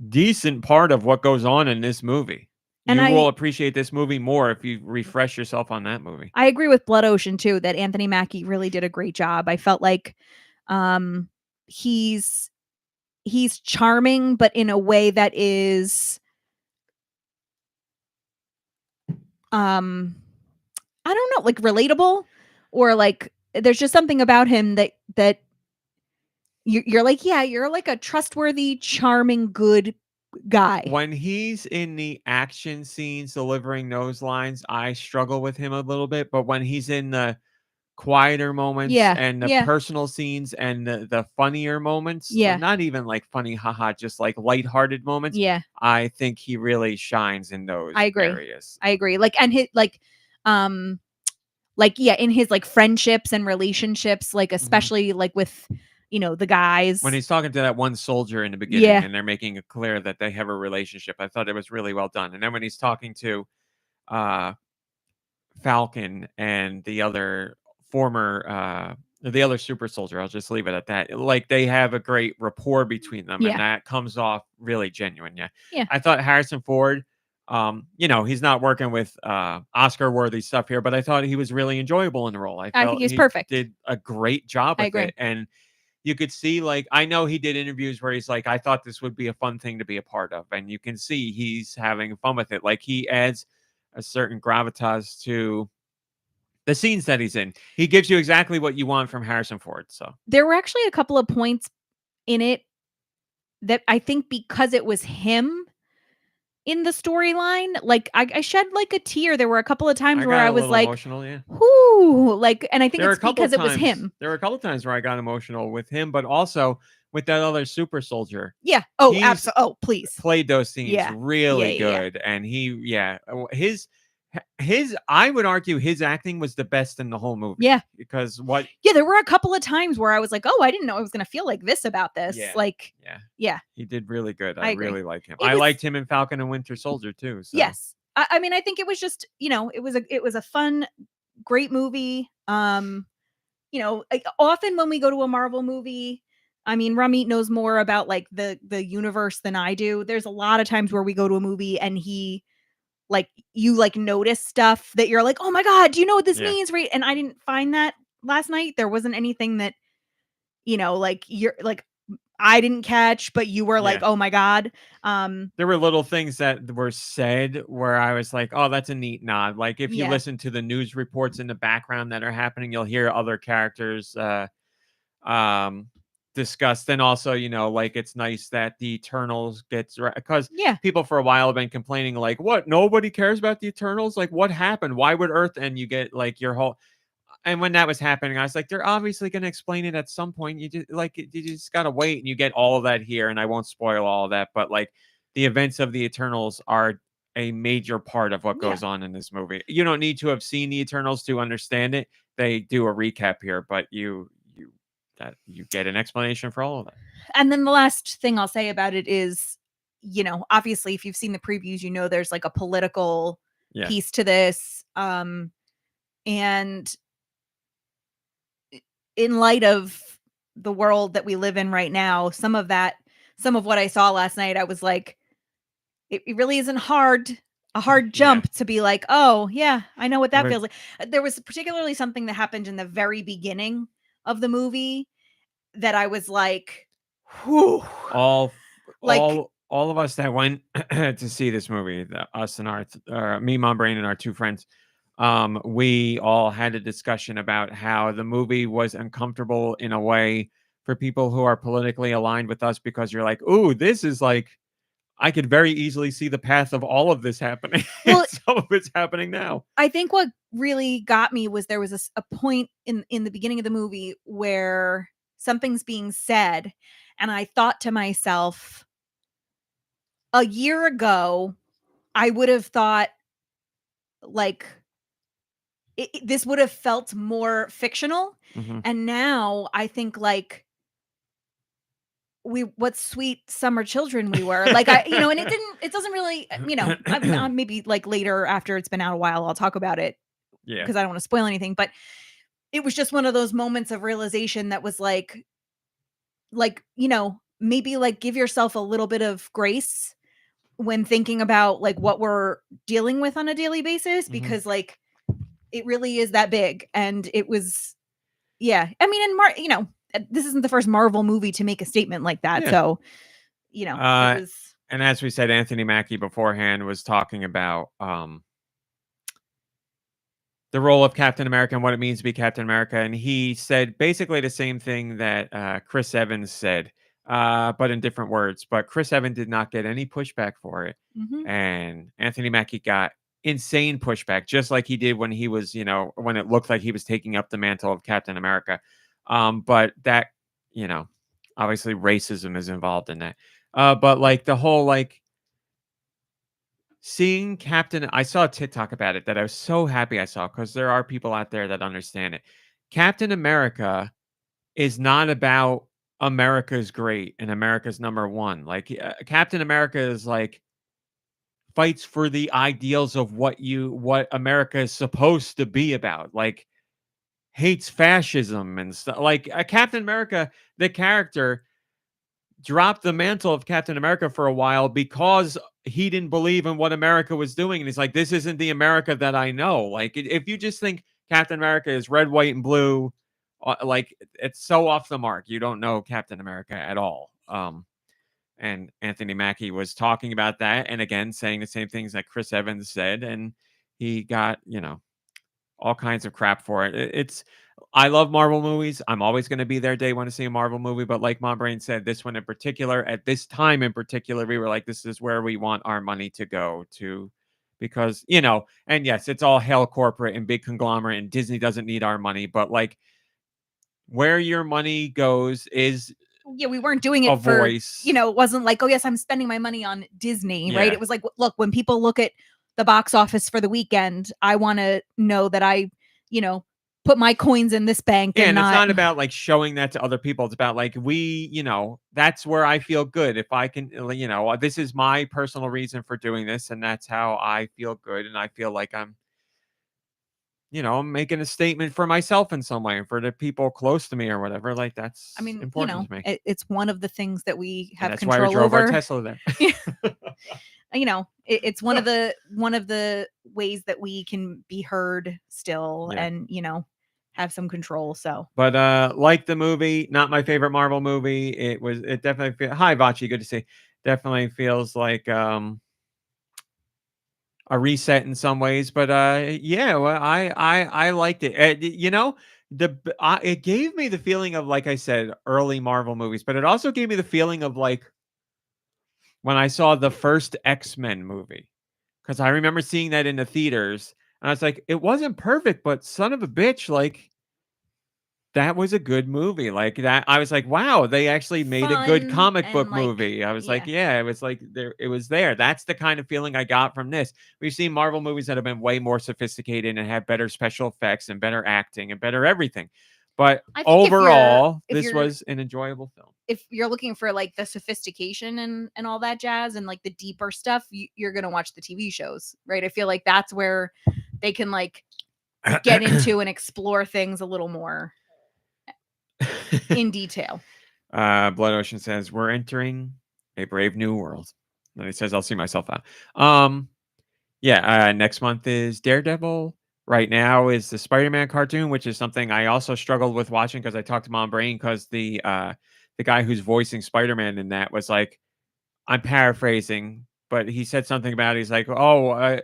decent part of what goes on in this movie. And You will appreciate this movie more if you refresh yourself on that movie. I agree with Blood Ocean too, that Anthony Mackie really did a great job. I felt like he's charming, but in a way that is I don't know, like relatable, or like there's just something about him that you're like, yeah, you're like a trustworthy, charming, good guy. When he's in the action scenes delivering those lines, I struggle with him a little bit, but when he's in the quieter moments and the personal scenes and the funnier moments, not even like funny haha, just like lighthearted moments, I think he really shines in those areas. I agree. Like, and his in his like friendships and relationships, like especially like with the guys, when he's talking to that one soldier in the beginning and they're making it clear that they have a relationship, I thought it was really well done. And then when he's talking to Falcon and the other the other super soldier, I'll just leave it at that. Like they have a great rapport between them, and that comes off really genuine. I thought Harrison Ford, he's not working with Oscar worthy stuff here, but I thought he was really enjoyable in the role. I think he's perfect. Did a great job with it, and you could see, like, I know he did interviews where he's like, I thought this would be a fun thing to be a part of, and you can see he's having fun with it. Like he adds a certain gravitas to the scenes that he's in. He gives you exactly what you want from Harrison Ford. So there were actually a couple of points in it that I think because it was him in the storyline, like I shed like a tear. There were a couple of times where I was like emotional, whoo, like, and I think it's because it was him. There were a couple of times where I got emotional with him, but also with that other super soldier. Yeah. Oh, absolutely. Oh, please. Played those scenes really good. And his I would argue his acting was the best in the whole movie. Yeah. Because there were a couple of times where I was like, oh, I didn't know I was going to feel like this about this. Yeah. He did really good. I really like him. I liked him in Falcon and Winter Soldier too. So. Yes. I mean, I think it was just, it was a fun, great movie. often when we go to a Marvel movie, I mean, Ramit knows more about like the universe than I do. There's a lot of times where we go to a movie and you notice stuff that you're like, oh my God, do you know what this means? Right. And I didn't find that last night. There wasn't anything that, you're like, I didn't catch, but you were like, oh my God. There were little things that were said where I was like, oh, that's a neat nod. Like if you listen to the news reports in the background that are happening, you'll hear other characters discussed. And also, like it's nice that the Eternals gets because people for a while have been complaining like, what, nobody cares about the Eternals? Like what happened? Why would Earth? And you get like your whole, and when that was happening, I was like, they're obviously going to explain it at some point. You just got to wait, and you get all of that here. And I won't spoil all of that, but like the events of the Eternals are a major part of what goes on in this movie. You don't need to have seen the Eternals to understand it. They do a recap here, but you get an explanation for all of that. And then the last thing I'll say about it is, obviously, if you've seen the previews, there's like a political piece to this. And in light of the world that we live in right now, some of what I saw last night, I was like, it really isn't a hard jump to be like, oh yeah, I know what that feels like. There was particularly something that happened in the very beginning of the movie that I was like, whew. All of us that went to see this movie, us and me, Mom, Brain, and our two friends, we all had a discussion about how the movie was uncomfortable in a way for people who are politically aligned with us, because you're like, ooh, this is like, I could very easily see the path of all of this happening. Well, some of it's happening now. I think what really got me was there was a point in the beginning of the movie where something's being said, and I thought to myself, a year ago, I would have thought like this would have felt more fictional. Mm-hmm. And now I think like what sweet summer children we were, like, and it doesn't really, maybe like later after it's been out a while, I'll talk about it. Yeah. Because I don't want to spoil anything, but it was just one of those moments of realization that was like, maybe like give yourself a little bit of grace when thinking about like what we're dealing with on a daily basis, because like it really is that big. And it was, I mean, this isn't the first Marvel movie to make a statement like that. Yeah. So, it was. And as we said, Anthony Mackie beforehand was talking about the role of Captain America and what it means to be Captain America. And he said basically the same thing that Chris Evans said, but in different words. But Chris Evans did not get any pushback for it. Mm-hmm. And Anthony Mackie got insane pushback, just like he did when he was, when it looked like he was taking up the mantle of Captain America. But that, obviously racism is involved in that. But like the whole, like, seeing Captain, I saw a TikTok about it that I was so happy I saw, because there are people out there that understand it. Captain America is not about America's great and America's number one. Like Captain America is like fights for the ideals of what America is supposed to be about. Like hates fascism and stuff. Like Captain America, the character, dropped the mantle of Captain America for a while because he didn't believe in what America was doing. And he's like, this isn't the America that I know. Like, if you just think Captain America is red, white, and blue, like, it's so off the mark. You don't know Captain America at all. And Anthony Mackie was talking about that, and again, saying the same things that Chris Evans said, and he got, all kinds of crap for it. I love Marvel movies. I'm always going to be there day one to see a Marvel movie. But like Mom Brain said, this one in particular, at this time in particular, we were like, this is where we want our money to go to. Because, and yes, it's all hell corporate and big conglomerate, and Disney doesn't need our money. But like, where your money goes is... Yeah, we weren't doing it for, it wasn't like, oh yes, I'm spending my money on Disney, right? It was like, look, when people look at the box office for the weekend, I want to know that I, put my coins in this bank. Yeah, and it's not about like showing that to other people. It's about like, that's where I feel good. If I can, this is my personal reason for doing this, and that's how I feel good. And I feel like I'm I'm making a statement for myself in some way, for the people close to me or whatever. Like, that's I mean, important to me. it's one of the things that we And have that's why we control drove our over. Tesla there. It's one of the ways that we can be heard still, Yeah. and have some control. So, But like the movie, not my favorite Marvel movie. It definitely hi Vachi, good to see. Definitely feels like a reset in some ways, but yeah, well, I liked it. It gave me the feeling of, like I said, early Marvel movies, but it also gave me the feeling of like when I saw the first X-Men movie, because I remember seeing that in the theaters, and I was like, it wasn't perfect, but son of a bitch, like that was a good movie. Like that, I was like, wow, they actually made a good fun comic book and like, movie. I was like, yeah. yeah, it was like there, it was there. That's the kind of feeling I got from this. We've seen Marvel movies that have been way more sophisticated and have better special effects and better acting and better everything. But I think overall, if this you're was an enjoyable film. if you're looking for like the sophistication and all that jazz and like the deeper stuff, you're gonna watch the TV shows, right? I feel like that's where they can like get into and explore things a little more in detail. Blood Ocean says we're entering a brave new world. And he says I'll see myself out. Yeah, next month is Daredevil. Right now is the Spider-Man cartoon, which is something I also struggled with watching because I talked to Mom Brain because the guy who's voicing Spider-Man in that was like, I'm paraphrasing, but he said something about he's like, oh,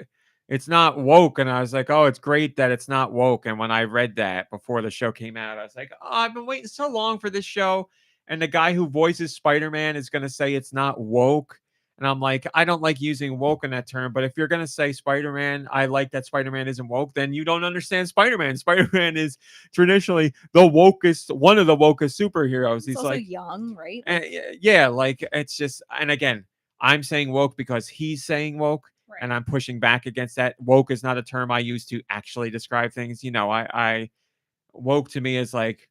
it's not woke, and I was like, oh, it's great that it's not woke. And when I read that before the show came out, I was like, oh, I've been waiting so long for this show, and the guy who voices Spider-Man is going to say it's not woke. And I'm like, I don't like using woke in that term, but if you're going to say Spider-Man, I like that Spider-Man isn't woke, then you don't understand Spider-Man. Spider-Man is traditionally the wokest, one of the wokest superheroes. It's He's also like, young, right? yeah, like it's just, and again, I'm saying woke because he's saying woke, Right. and I'm pushing back against that. Woke is not a term I use to actually describe things. I woke to me is like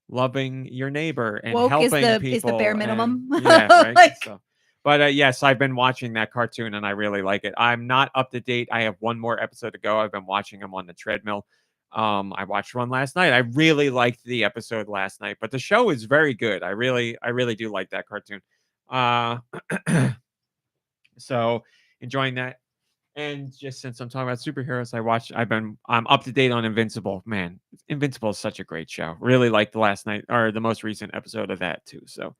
loving your neighbor and Woke helping is people. the bare And minimum. yeah, right. Like, So, but yes, I've been watching that cartoon and I really like it. I'm not up to date. I have one more episode to go. I've been watching them on the treadmill. I watched one last night. I really liked the episode last night, but the show is very good. I really do like that cartoon. Uh, so enjoying that. And just since I'm talking about superheroes, I'm up to date on Invincible. Man, Invincible is such a great show. Really liked the last night or the most recent episode of that too. So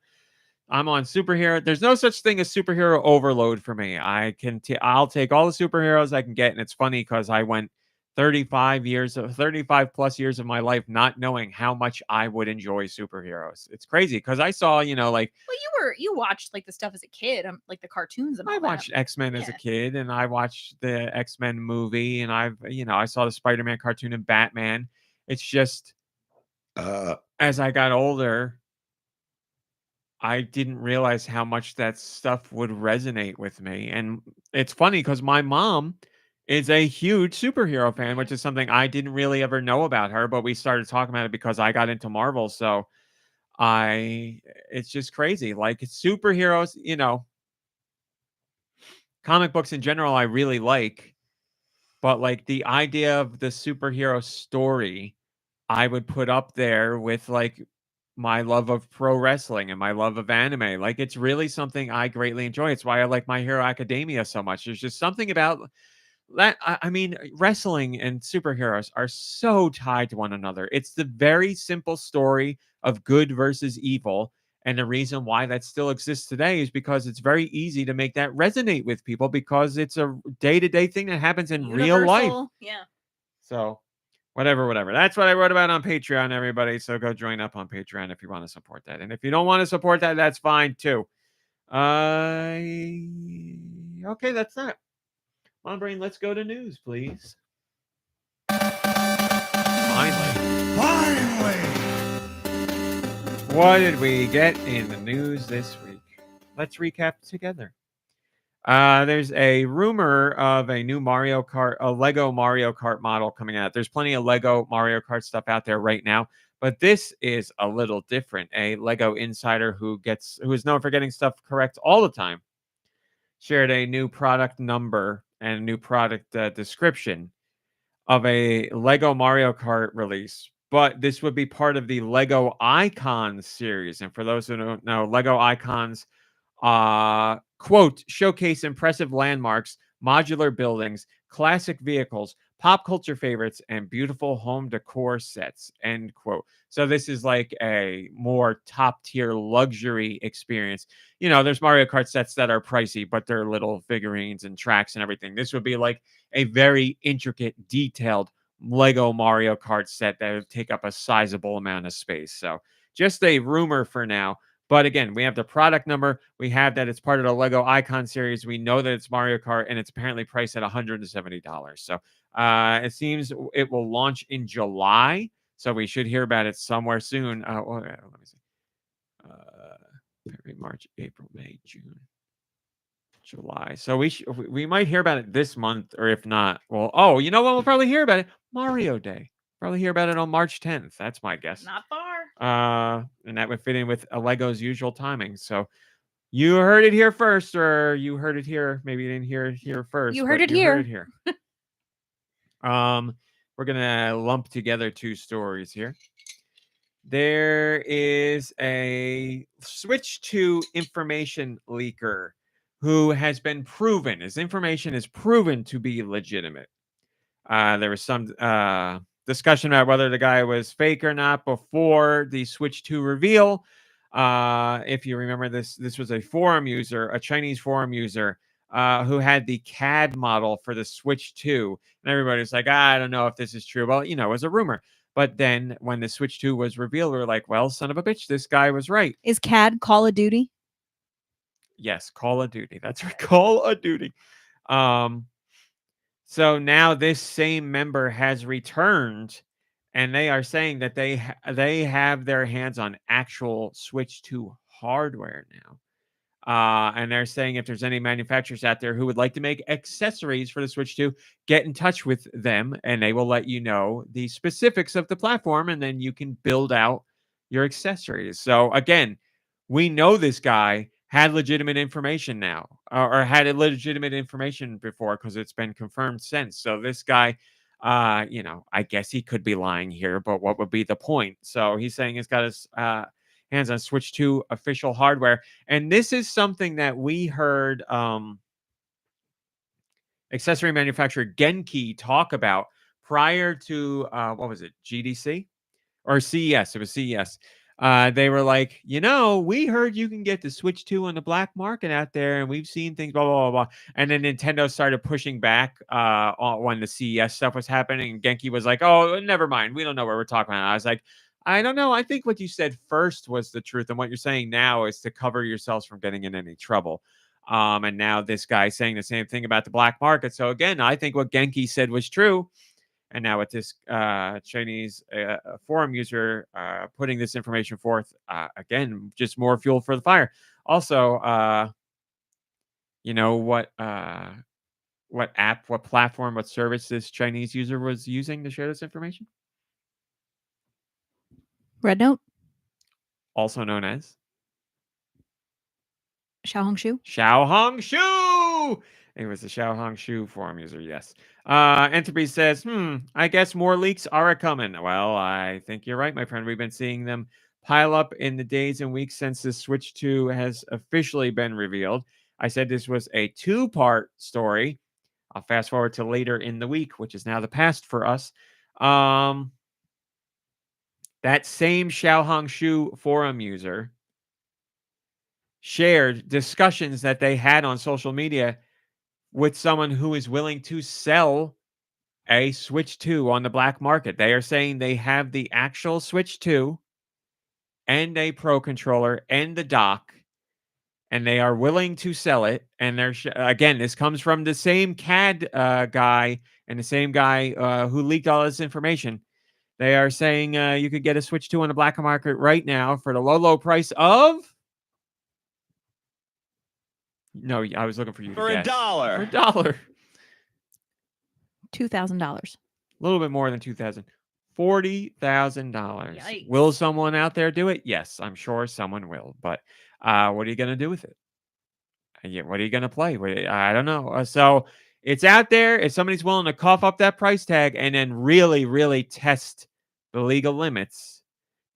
I'm on superhero. There's no such thing as superhero overload for me. I'll take all the superheroes I can get, and it's funny because I went 35 plus years of my life not knowing how much I would enjoy superheroes. It's crazy because I saw, like well, you watched like the stuff as a kid, like the cartoons and all I that. watched X-Men as a Yeah. kid, and I watched the X-Men movie, and I saw the Spider-Man cartoon and Batman. It's just as I got older, I didn't realize how much that stuff would resonate with me. And it's funny because my mom is a huge superhero fan, which is something I didn't really ever know about her, but we started talking about it because I got into Marvel. So it's just crazy. Like superheroes, comic books in general, I really like, but like the idea of the superhero story, I would put up there with like my love of pro wrestling and my love of anime. Like it's really something I greatly enjoy. It's why I like My Hero Academia so much. There's just something about that. I mean, wrestling and superheroes are so tied to one another. It's the very simple story of good versus evil. And the reason why that still exists today is because it's very easy to make that resonate with people because it's a day-to-day thing that happens in real life. Universal, yeah. So whatever. That's what I wrote about on Patreon, everybody. So go join up on Patreon if you want to support that. And if you don't want to support that, that's fine too. Okay, that's that. On Brain, let's go to news, please. Finally. What did we get in the news this week? Let's recap together. There's a rumor of a new a Lego Mario Kart model coming out. There's plenty of Lego Mario Kart stuff out there right now, but this is a little different. A Lego insider who is known for getting stuff correct all the time shared a new product number and a new product description of a Lego Mario Kart release, but this would be part of the Lego Icons series. And for those who don't know, Lego Icons, quote, showcase impressive landmarks, modular buildings, classic vehicles, pop culture favorites, and beautiful home decor sets, end quote. So this is like a more top tier luxury experience. There's Mario Kart sets that are pricey, but they're little figurines and tracks and everything. This would be like a very intricate, detailed Lego Mario Kart set that would take up a sizable amount of space. So just a rumor for now. But again, we have the product number. We have that it's part of the Lego Icon series. We know that it's Mario Kart, and it's apparently priced at $170. So it seems it will launch in July. So we should hear about it somewhere soon. Let me see. February, March, April, May, June, July. So we might hear about it this month, or if not, well, you know what? We'll probably hear about it. Mario Day. Probably hear about it on March 10th. That's my guess. Not far. And that would fit in with Lego's usual timing. So you heard it here first, or you heard it here. Maybe you didn't hear it here first. You heard it you here. Heard it here. We're gonna lump together two stories here. There is a Switch 2 information leaker who has been proven. His information is proven to be legitimate. There was some discussion about whether the guy was fake or not before the Switch 2 reveal. If you remember this was a forum user, a Chinese forum user, who had the CAD model for the Switch 2. And everybody's like, I don't know if this is true. Well, it was a rumor. But then when the Switch 2 was revealed, we were like, well, son of a bitch, this guy was right. Is CAD Call of Duty? Yes, Call of Duty. That's right, Call of Duty. So now this same member has returned, and they are saying that they have their hands on actual Switch 2 hardware now. And they're saying if there's any manufacturers out there who would like to make accessories for the Switch 2, get in touch with them, and they will let you know the specifics of the platform, and then you can build out your accessories. So again, we know this guy had legitimate information now, or had a legitimate information before, because it's been confirmed since. So this guy, I guess he could be lying here, but what would be the point? So he's saying he's got his hands on Switch 2 official hardware. And this is something that we heard accessory manufacturer Genki talk about prior to, what was it, GDC? Or CES. It was CES. They were like, we heard you can get the Switch 2 on the black market out there, and we've seen things, blah, blah, blah, blah. And then Nintendo started pushing back when the CES stuff was happening. And Genki was like, oh, never mind. We don't know what we're talking about. I was like, I don't know. I think what you said first was the truth. And what you're saying now is to cover yourselves from getting in any trouble. And now this guy's saying the same thing about the black market. So again, I think what Genki said was true. And now with this Chinese forum user putting this information forth, again, just more fuel for the fire. Also, what app, what platform, what service this Chinese user was using to share this information? Red Note? Also known as? Xiaohongshu? Xiaohongshu! It was the Xiaohongshu forum user, yes. Entropy says, I guess more leaks are a-coming. Well, I think you're right, my friend. We've been seeing them pile up in the days and weeks since the Switch 2 has officially been revealed. I said this was a two-part story. I'll fast forward to later in the week, which is now the past for us. That same Xiaohongshu forum user shared discussions that they had on social media with someone who is willing to sell a Switch 2 on the black market. They are saying they have the actual Switch 2 and a Pro controller and the dock, and they are willing to sell it. And they're again, this comes from the same CAD guy and the same guy who leaked all this information. They are saying you could get a Switch 2 on the black market right now for the low, low price of... No, I was looking for you to guess. $1. For $1. $2,000. A little bit more than $2,000. $40,000. Yikes. Will someone out there do it? Yes, I'm sure someone will. But what are you going to do with it? What are you going to play? I don't know. So it's out there. If somebody's willing to cough up that price tag and then really, really test the legal limits,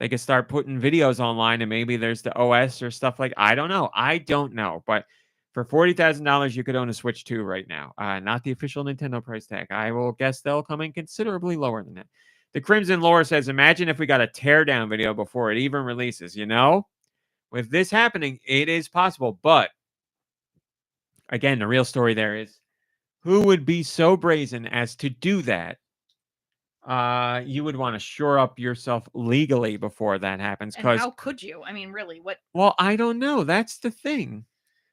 they could start putting videos online, and maybe there's the OS or stuff like. I don't know, but for $40,000, you could own a Switch 2 right now. Not the official Nintendo price tag. I will guess they'll come in considerably lower than that. The Crimson Lore says, imagine if we got a teardown video before it even releases. With this happening, it is possible. But again, the real story there is, who would be so brazen as to do that? You would want to shore up yourself legally before that happens. And how could you? I mean, really, what? Well, I don't know. That's the thing.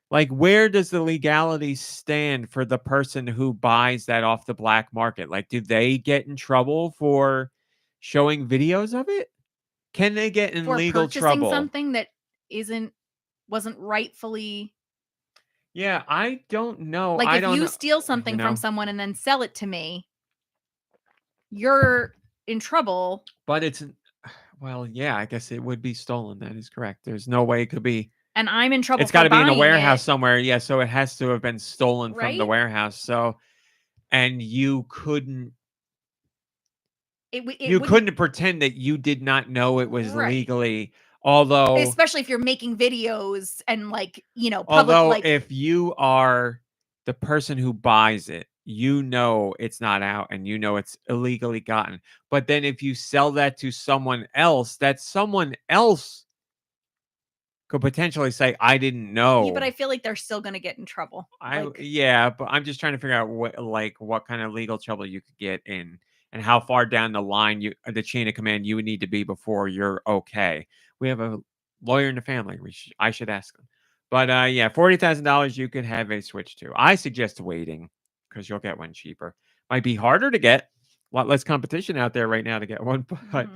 Like, where does the legality stand for the person who buys that off the black market? Like, do they get in trouble for showing videos of it? Can they get in For legal purchasing trouble? something that wasn't rightfully. Yeah, I don't know. Like, I if don't you know. steal something from someone and then sell it to me, you're in trouble. But well, yeah, I guess it would be stolen. That is correct. There's no way it could be. And I'm in trouble. It's got to be in a warehouse it, somewhere. Yeah, so it has to have been stolen from the right? warehouse. So, and you couldn't. You You couldn't pretend that you did not know it was Right. legally. Although, especially if you're making videos and public, although if you are the person who buys it, you know it's not out and you know it's illegally gotten. But then if you sell that to someone else, that someone else could potentially say, I didn't know. Yeah, but I feel like they're still going to get in trouble. Yeah, but I'm just trying to figure out what kind of legal trouble you could get in and how far down the line the chain of command you would need to be before you're okay. We have a lawyer in the family. I should ask them. But yeah, $40,000 you could have a Switch 2. I suggest waiting because you'll get one cheaper. Might be harder to get. A lot less competition out there right now to get one, but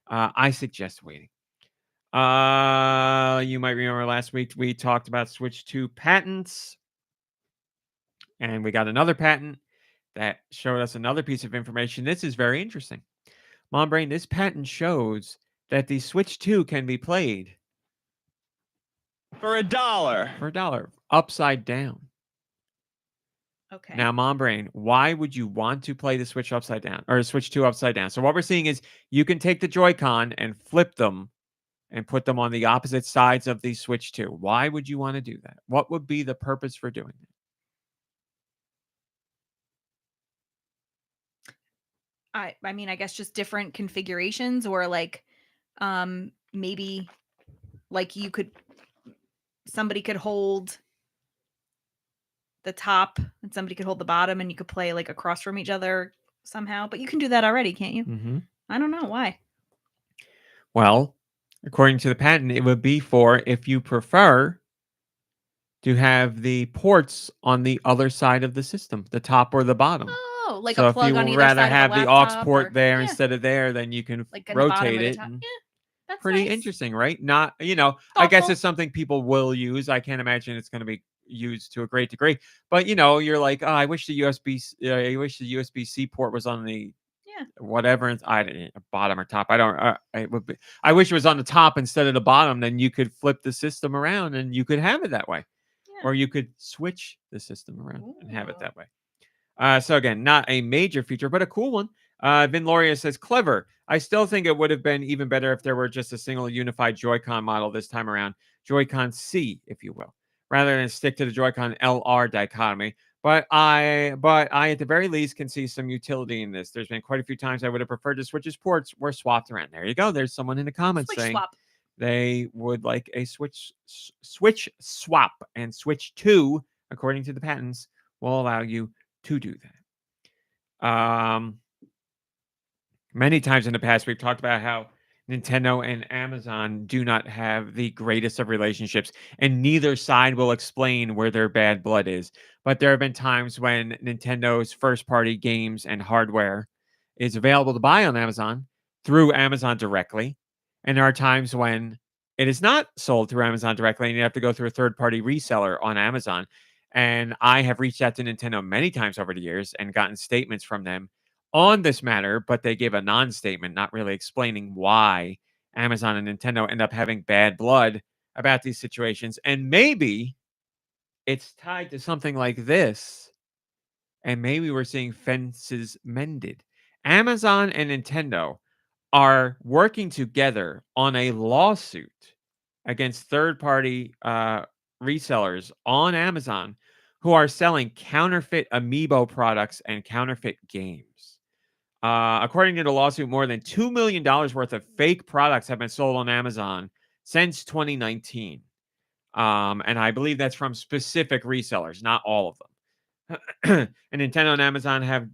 I suggest waiting. You might remember last week we talked about Switch 2 patents, and we got another patent that showed us another piece of information. This is very interesting. Mom Brain, this patent shows that the Switch 2 can be played for $1. For $1, upside down. Okay. Now, Mom Brain, why would you want to play the Switch upside down or Switch 2 upside down? So what we're seeing is you can take the Joy-Con and flip them and put them on the opposite sides of the Switch 2. Why would you want to do that? What would be the purpose for doing that? I mean, I guess just different configurations, or maybe somebody could hold the top and somebody could hold the bottom, and you could play across from each other somehow. But you can do that already, can't you? Mm-hmm. I don't know why. Well, according to the patent, it would be for if you prefer to have the ports on the other side of the system, the top or the bottom. Oh, so a plug on either side. If you rather have the aux port there yeah. instead of there, then you can rotate it. Yeah, that's pretty nice. Interesting, right? Not, I guess it's something people will use. I can't imagine it's going to be used to a great degree. But you're like, oh, I wish the USB-C port was on the whatever. I don't bottom or top. I don't. I wish it was on the top instead of the bottom. Then you could flip the system around and you could have it that way. Or you could switch the system around and have it that way. So again, not a major feature, but a cool one. Vinloria says, clever. I still think it would have been even better if there were just a single unified Joy-Con model this time around. Joy-Con C, if you will, rather than stick to the Joy-Con LR dichotomy. But I at the very least can see some utility in this. There's been quite a few times I would have preferred the Switch's ports were swapped around. There you go. There's someone in the comments saying they would like a Switch swap, and Switch 2, according to the patents, will allow you to do that. Many times in the past, we've talked about how Nintendo and Amazon do not have the greatest of relationships, and neither side will explain where their bad blood is. But there have been times when Nintendo's first-party games and hardware is available to buy on Amazon through Amazon directly, and there are times when it is not sold through Amazon directly, and you have to go through a third-party reseller on Amazon. And I have reached out to Nintendo many times over the years and gotten statements from them on this matter, but they gave a non-statement, not really explaining why Amazon and Nintendo end up having bad blood about these situations. And maybe it's tied to something like this. and maybe we're seeing fences mended. Amazon and Nintendo are working together on a lawsuit against third-party resellers on Amazon who are selling counterfeit amiibo products and counterfeit games. According to the lawsuit, more than $2 million worth of fake products have been sold on Amazon since 2019. And I believe that's from specific resellers, not all of them. And Nintendo and Amazon have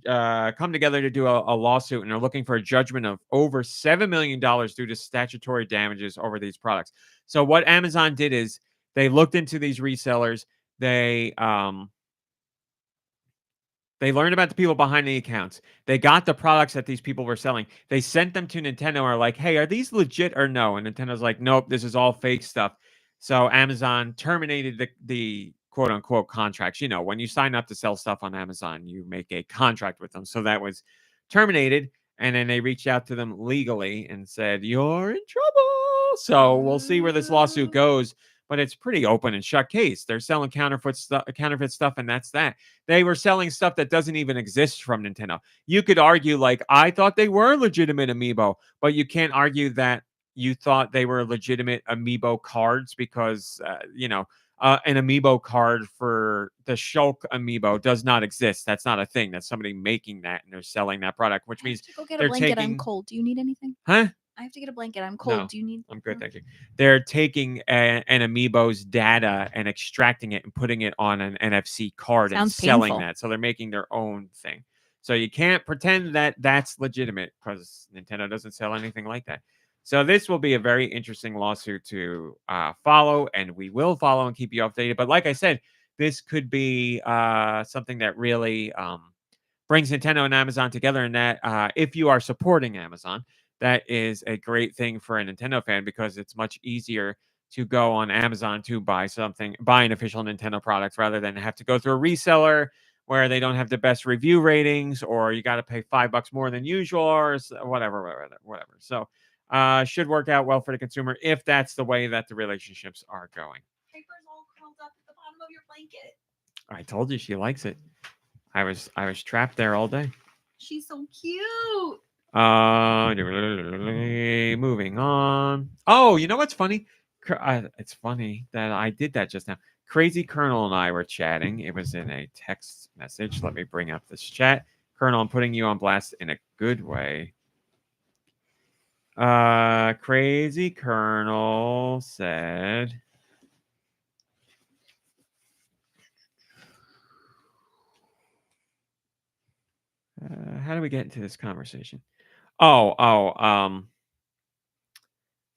come together to do a lawsuit, and they're looking for a judgment of over $7 million due to statutory damages over these products. So what Amazon did is they looked into these resellers. They learned about the people behind the accounts. They got the products that these people were selling. They sent them to Nintendo and are like, hey, are these legit or no? And Nintendo's like, nope, this is all fake stuff. So Amazon terminated the quote unquote contracts. You know, when you sign up to sell stuff on Amazon, you make a contract with them. So that was terminated. And then they reached out to them legally and said, you're in trouble. So we'll see where this lawsuit goes. But it's pretty open and shut case. They're selling counterfeit stuff, and that's that. They were selling stuff that doesn't even exist from Nintendo. You could argue, like, I thought they were legitimate amiibo, but you can't argue that you thought they were legitimate amiibo cards because, an amiibo card for the Shulk amiibo does not exist. That's not a thing. That's somebody making that, and they're selling that product, which means go get a they're blanket. I'm taking... cold. Do you need anything? Huh? I have to get a blanket. I'm cold. No, Do you need? I'm good, thank you. They're taking an amiibo's data and extracting it and putting it on an NFC card and Sounds selling painful. that. So they're making their own thing. So you can't pretend that that's legitimate because Nintendo doesn't sell anything like that. So this will be a very interesting lawsuit to follow, and we will follow and keep you updated. But like I said, this could be something that really brings Nintendo and Amazon together, and that if you are supporting Amazon, that is a great thing for a Nintendo fan because it's much easier to go on Amazon to buy an official Nintendo product rather than have to go through a reseller where they don't have the best review ratings, or you got to pay $5 more than usual, or whatever. So should work out well for the consumer if that's the way that the relationships are going. Piper's all curled up at the bottom of your blanket. I told you she likes it. I was trapped there all day. She's so cute. Moving on. Oh, you know what's funny? It's funny that I did that just now. Crazy Colonel and I were chatting. It was in a text message. Let me bring up this chat. Colonel, I'm putting you on blast in a good way. Crazy Colonel said... how do we get into this conversation? We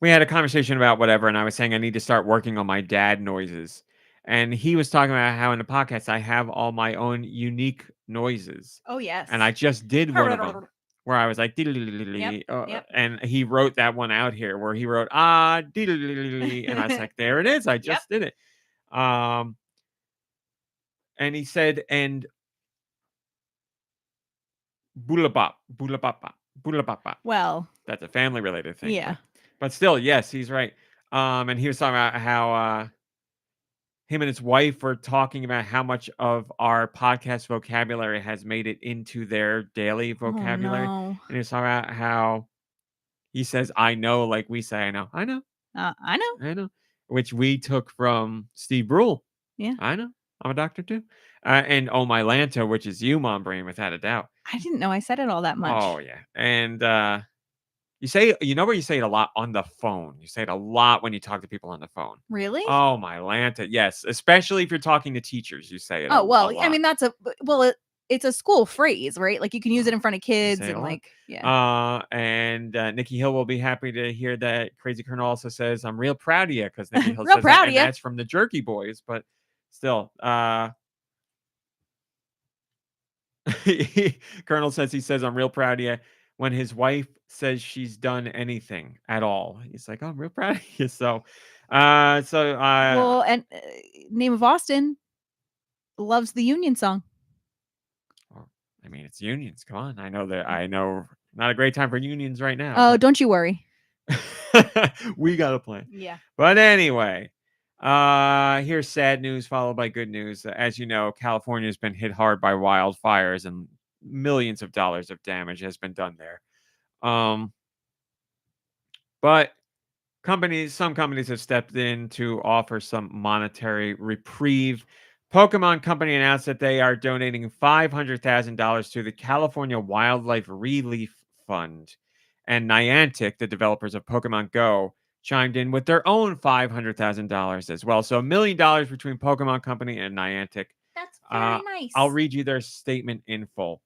had a conversation about whatever, and I was saying I need to start working on my dad noises. And he was talking about how in the podcast I have all my own unique noises. Oh, yes. And I just did one of them where I was like, Yep. And he wrote that one out here where he wrote, and I was like, there it is. I just did it. And he said, and bulabop. Well, That's a family related thing. yeah. But still, yes, he's right. And he was talking about how him and his wife were talking about how much of our podcast vocabulary has made it into their daily vocabulary. Oh, no. And he was talking about how he says, I know, like we say, I know. I know. Which we took from Steve Brule. Yeah. I know. I'm a doctor too. And Oh My Lanta, which is you, Mom Brain, without a doubt. I didn't know I said it all that much. Oh, yeah. And you say, where you say it a lot on the phone. You say it a lot when you talk to people on the phone. Really? Oh, my Lanta. Yes. Especially if you're talking to teachers, you say it. Oh, well, a lot. I mean, it's a school phrase, right? Like you can use it in front of kids and like, yeah. And Nikki Hill will be happy to hear that Crazy Colonel also says, I'm real proud of you, because Nikki Hill Real says proud that, of and ya. that's from the Jerky Boys, but still, Colonel says, he says, I'm real proud of you when his wife says she's done anything at all. He's like, oh, I'm real proud of you. So, well, and Name of Austin loves the Union song. I mean, it's unions. Come on. I know not a great time for unions right now. Oh, don't you worry. We got a plan. Yeah. But anyway, Here's sad news followed by good news. As you know, California has been hit hard by wildfires and millions of dollars of damage has been done there. But some companies have stepped in to offer some monetary reprieve. Pokemon Company announced that they are donating $500,000 to the California Wildlife Relief Fund. And Niantic, the developers of Pokemon Go, chimed in with their own $500,000 as well. So $1 million between Pokemon Company and Niantic. That's very nice. I'll read you their statement in full.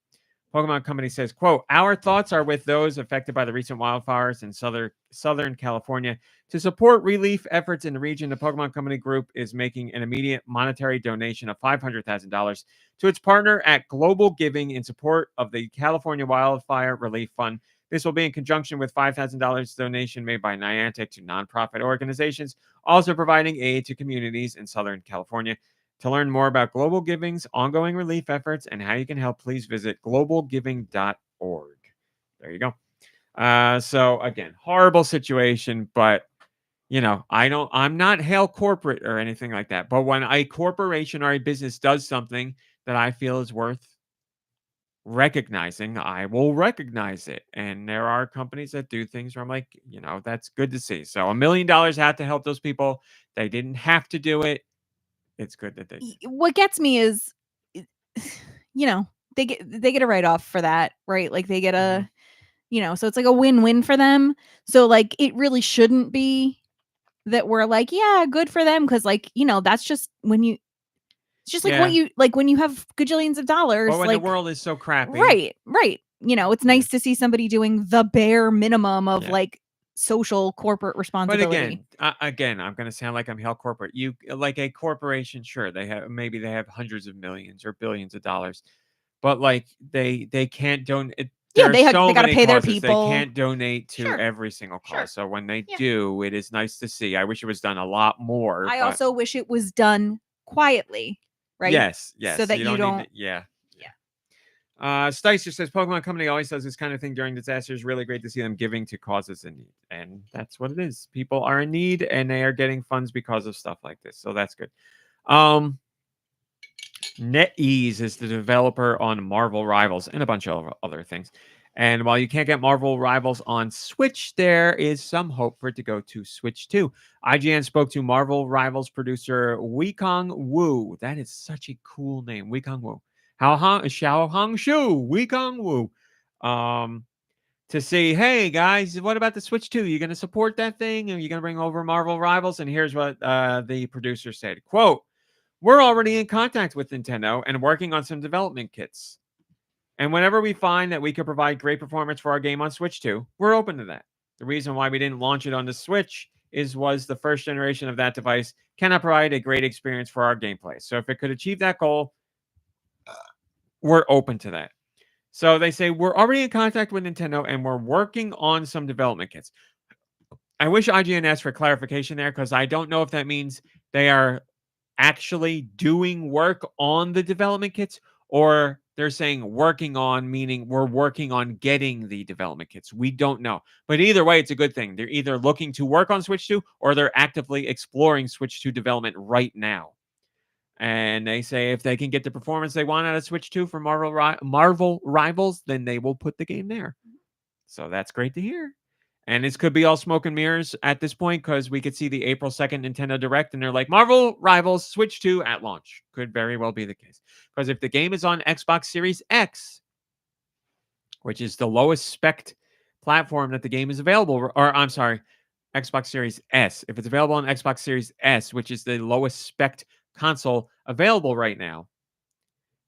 Pokemon Company says, quote, "Our thoughts are with those affected by the recent wildfires in Southern California. To support relief efforts in the region, the Pokemon Company Group is making an immediate monetary donation of $500,000 to its partner at Global Giving in support of the California Wildfire Relief Fund. This will be in conjunction with $5,000 donation made by Niantic to nonprofit organizations, also providing aid to communities in Southern California. To learn more about Global Giving's ongoing relief efforts and how you can help, please visit globalgiving.org." There you go. So again, horrible situation, but I'm not hail corporate or anything like that. But when a corporation or a business does something that I feel is worth recognizing, I will recognize it. And there are companies that do things where I'm like, that's good to see. So $1 million had to help those people. They didn't have to do it. It's good that they. What gets me is, they get a write off for that, right? Like they get a, so it's like a win-win for them. So like it really shouldn't be that we're like, yeah, good for them, because like that's just when you. It's just like what you like when you have gajillions of dollars. But when like, the world is so crappy, right. It's nice to see somebody doing the bare minimum of like social corporate responsibility. But again, I'm going to sound like I'm hell corporate. You like a corporation, sure, they have hundreds of millions or billions of dollars, but like they can't donate. They got to pay their people. They can't donate to every single cause. So when they do, it is nice to see. I wish it was done a lot more. I also wish it was done quietly, right? Yes. So that you don't. Sticer says Pokemon Company always does this kind of thing during disasters. Really great to see them giving to causes in need. And that's what it is. People are in need and they are getting funds because of stuff like this. So that's good. NetEase is the developer on Marvel Rivals and a bunch of other things. And while you can't get Marvel Rivals on Switch, there is some hope for it to go to Switch 2. IGN spoke to Marvel Rivals producer Weikong Wu. That is such a cool name, Weikong Wu. Xiao Hong Shu, Weikong Wu. To say, hey guys, what about the Switch 2? You going to support that thing? Are you going to bring over Marvel Rivals? And here's what the producer said, quote, "We're already in contact with Nintendo and working on some development kits. And whenever we find that we could provide great performance for our game on Switch 2, we're open to that. The reason why we didn't launch it on the Switch was the first generation of that device cannot provide a great experience for our gameplay. So if it could achieve that goal, we're open to that." So they say we're already in contact with Nintendo and we're working on some development kits. I wish IGN asked for clarification there, because I don't know if that means they are actually doing work on the development kits, or they're saying working on, meaning we're working on getting the development kits. We don't know. But either way, it's a good thing. They're either looking to work on Switch 2 or they're actively exploring Switch 2 development right now. And they say if they can get the performance they want out of Switch 2 for Marvel Rivals, then they will put the game there. So that's great to hear. And this could be all smoke and mirrors at this point, because we could see the April 2nd Nintendo Direct and they're like, Marvel Rivals Switch 2 at launch. Could very well be the case. Because if the game is on Xbox Series X, which is the lowest spec platform that the game is available, or I'm sorry, Xbox Series S. If it's available on Xbox Series S, which is the lowest spec console available right now,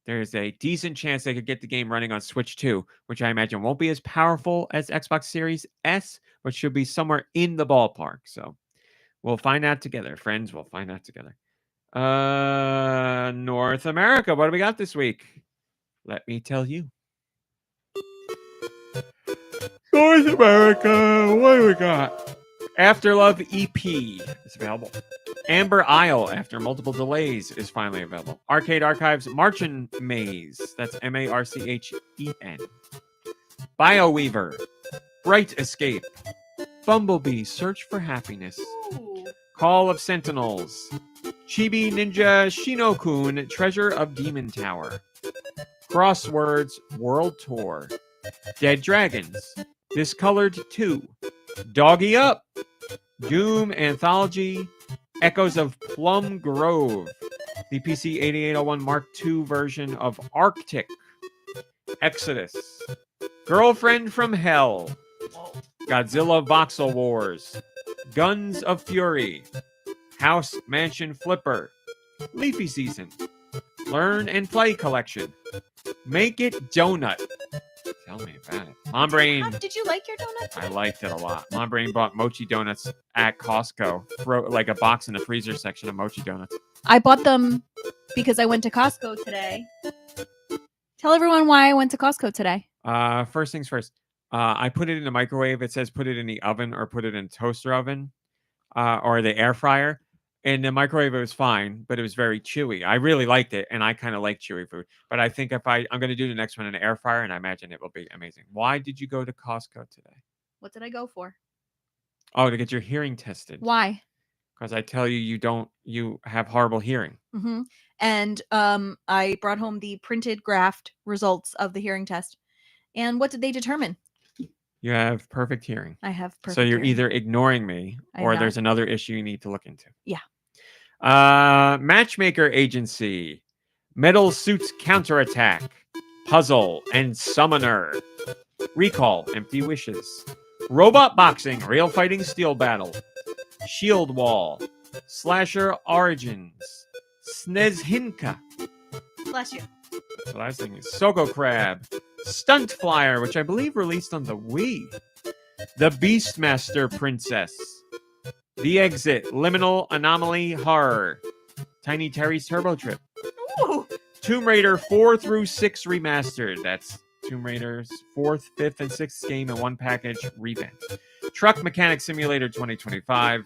there's a decent chance they could get the game running on Switch 2, which I imagine won't be as powerful as Xbox Series S, but should be somewhere in the ballpark. So we'll find out together, friends. We'll find out together. North America, what do we got this week? Let me tell you. North America, what do we got? Afterlove EP is available. Amber Isle, after multiple delays, is finally available. Arcade Archives Marchen Maze, that's Marchen. BioWeaver, Bright Escape, Bumblebee Search for Happiness, Call of Sentinels, Chibi Ninja Shinokun, Treasure of Demon Tower, Crosswords World Tour, Dead Dragons, Discolored 2, Doggy Up, Doom Anthology, Echoes of Plum Grove, the PC 8801 Mark II version of Arctic, Exodus, Girlfriend from Hell, Godzilla Voxel Wars, Guns of Fury, House Mansion Flipper, Leafy Season, Learn and Play Collection, Make It Donut. Tell me about it. Mom Brain. Did you like your donut? I liked it a lot. Mom Brain bought mochi donuts at Costco. Like a box in the freezer section of mochi donuts. I bought them because I went to Costco today. Tell everyone why I went to Costco today. First things first. I put it in the microwave. It says put it in the oven or put it in a toaster oven or the air fryer. In the microwave, it was fine, but it was very chewy. I really liked it, and I kind of like chewy food. But I think if I'm going to do the next one in the air fryer, and I imagine it will be amazing. Why did you go to Costco today? What did I go for? Oh, to get your hearing tested. Why? Because I tell you, you have horrible hearing. Mm-hmm. And I brought home the printed graphed results of the hearing test. And what did they determine? You have perfect hearing. I have perfect So you're hearing. either ignoring me or I'm there's not. another issue you need to look into. Yeah. Matchmaker Agency, Metal Suits Counterattack, Puzzle and Summoner, Recall, Empty Wishes, Robot Boxing, Real Fighting Steel Battle, Shield Wall, Slasher Origins, Snezhinka. Bless you. That's what I was thinking. Soko Crab, Stunt Flyer, which I believe released on the Wii, The Beastmaster Princess, The Exit, Liminal Anomaly Horror, Tiny Terry's Turbo Trip, Ooh. Tomb Raider 4 through 6 Remastered. That's Tomb Raider's 4th, 5th, and 6th game in one package revamp. Truck Mechanic Simulator 2025,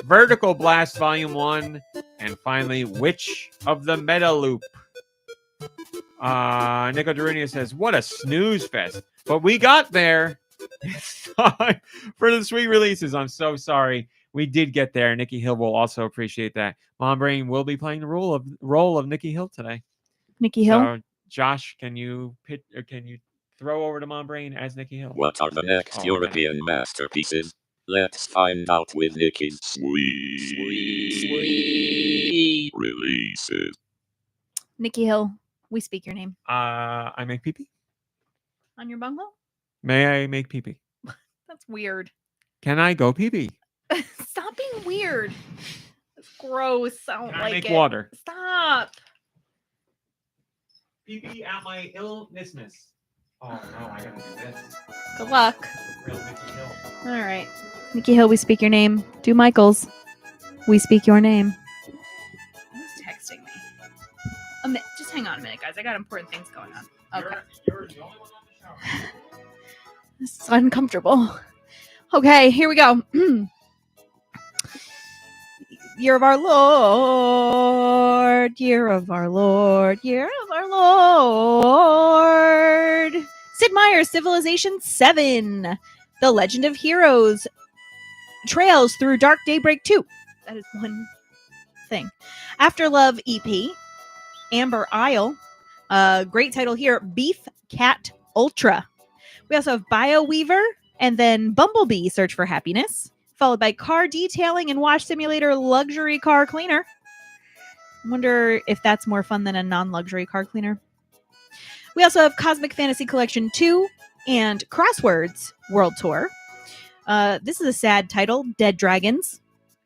Vertical Blast Volume 1, and finally, Witch of the Meta Loop. Nico Darunia says, what a snooze fest. But we got there. It's time for the sweet releases. I'm so sorry. We did get there. Nikki Hill will also appreciate that. Mom Brain will be playing the role of Nikki Hill today. Nikki Hill? So, Josh, can you throw over to Mom Brain as Nikki Hill? What are the next European masterpieces? Let's find out with Nikki's sweet releases. Nikki Hill, we speak your name. I make pee-pee. On your bungalow? May I make pee-pee? That's weird. Can I go pee-pee? Stop being weird. It's gross. I don't Can I like make it. water? Stop. Pee-pee at my illnessness. Oh no, I gotta do this. Good luck. Real Nikki Hill. All right. Nikki Hill, we speak your name. Do Michaels. We speak your name. Who's texting me? Just hang on a minute, guys. I got important things going on. Okay. You're the only one on the show. This is uncomfortable. Okay, here we go. Year of our Lord, year of our Lord, year of our Lord. Sid Meier's Civilization 7, The Legend of Heroes, Trails Through Dark Daybreak 2. That is one thing. After Love EP, Amber Isle, great title here, Beef Cat Ultra. We also have BioWeaver, and then Bumblebee Search for Happiness, followed by Car Detailing and Wash Simulator Luxury Car Cleaner. I wonder if that's more fun than a non-luxury car cleaner. We also have Cosmic Fantasy Collection 2 and Crosswords World Tour. This is a sad title, Dead Dragons.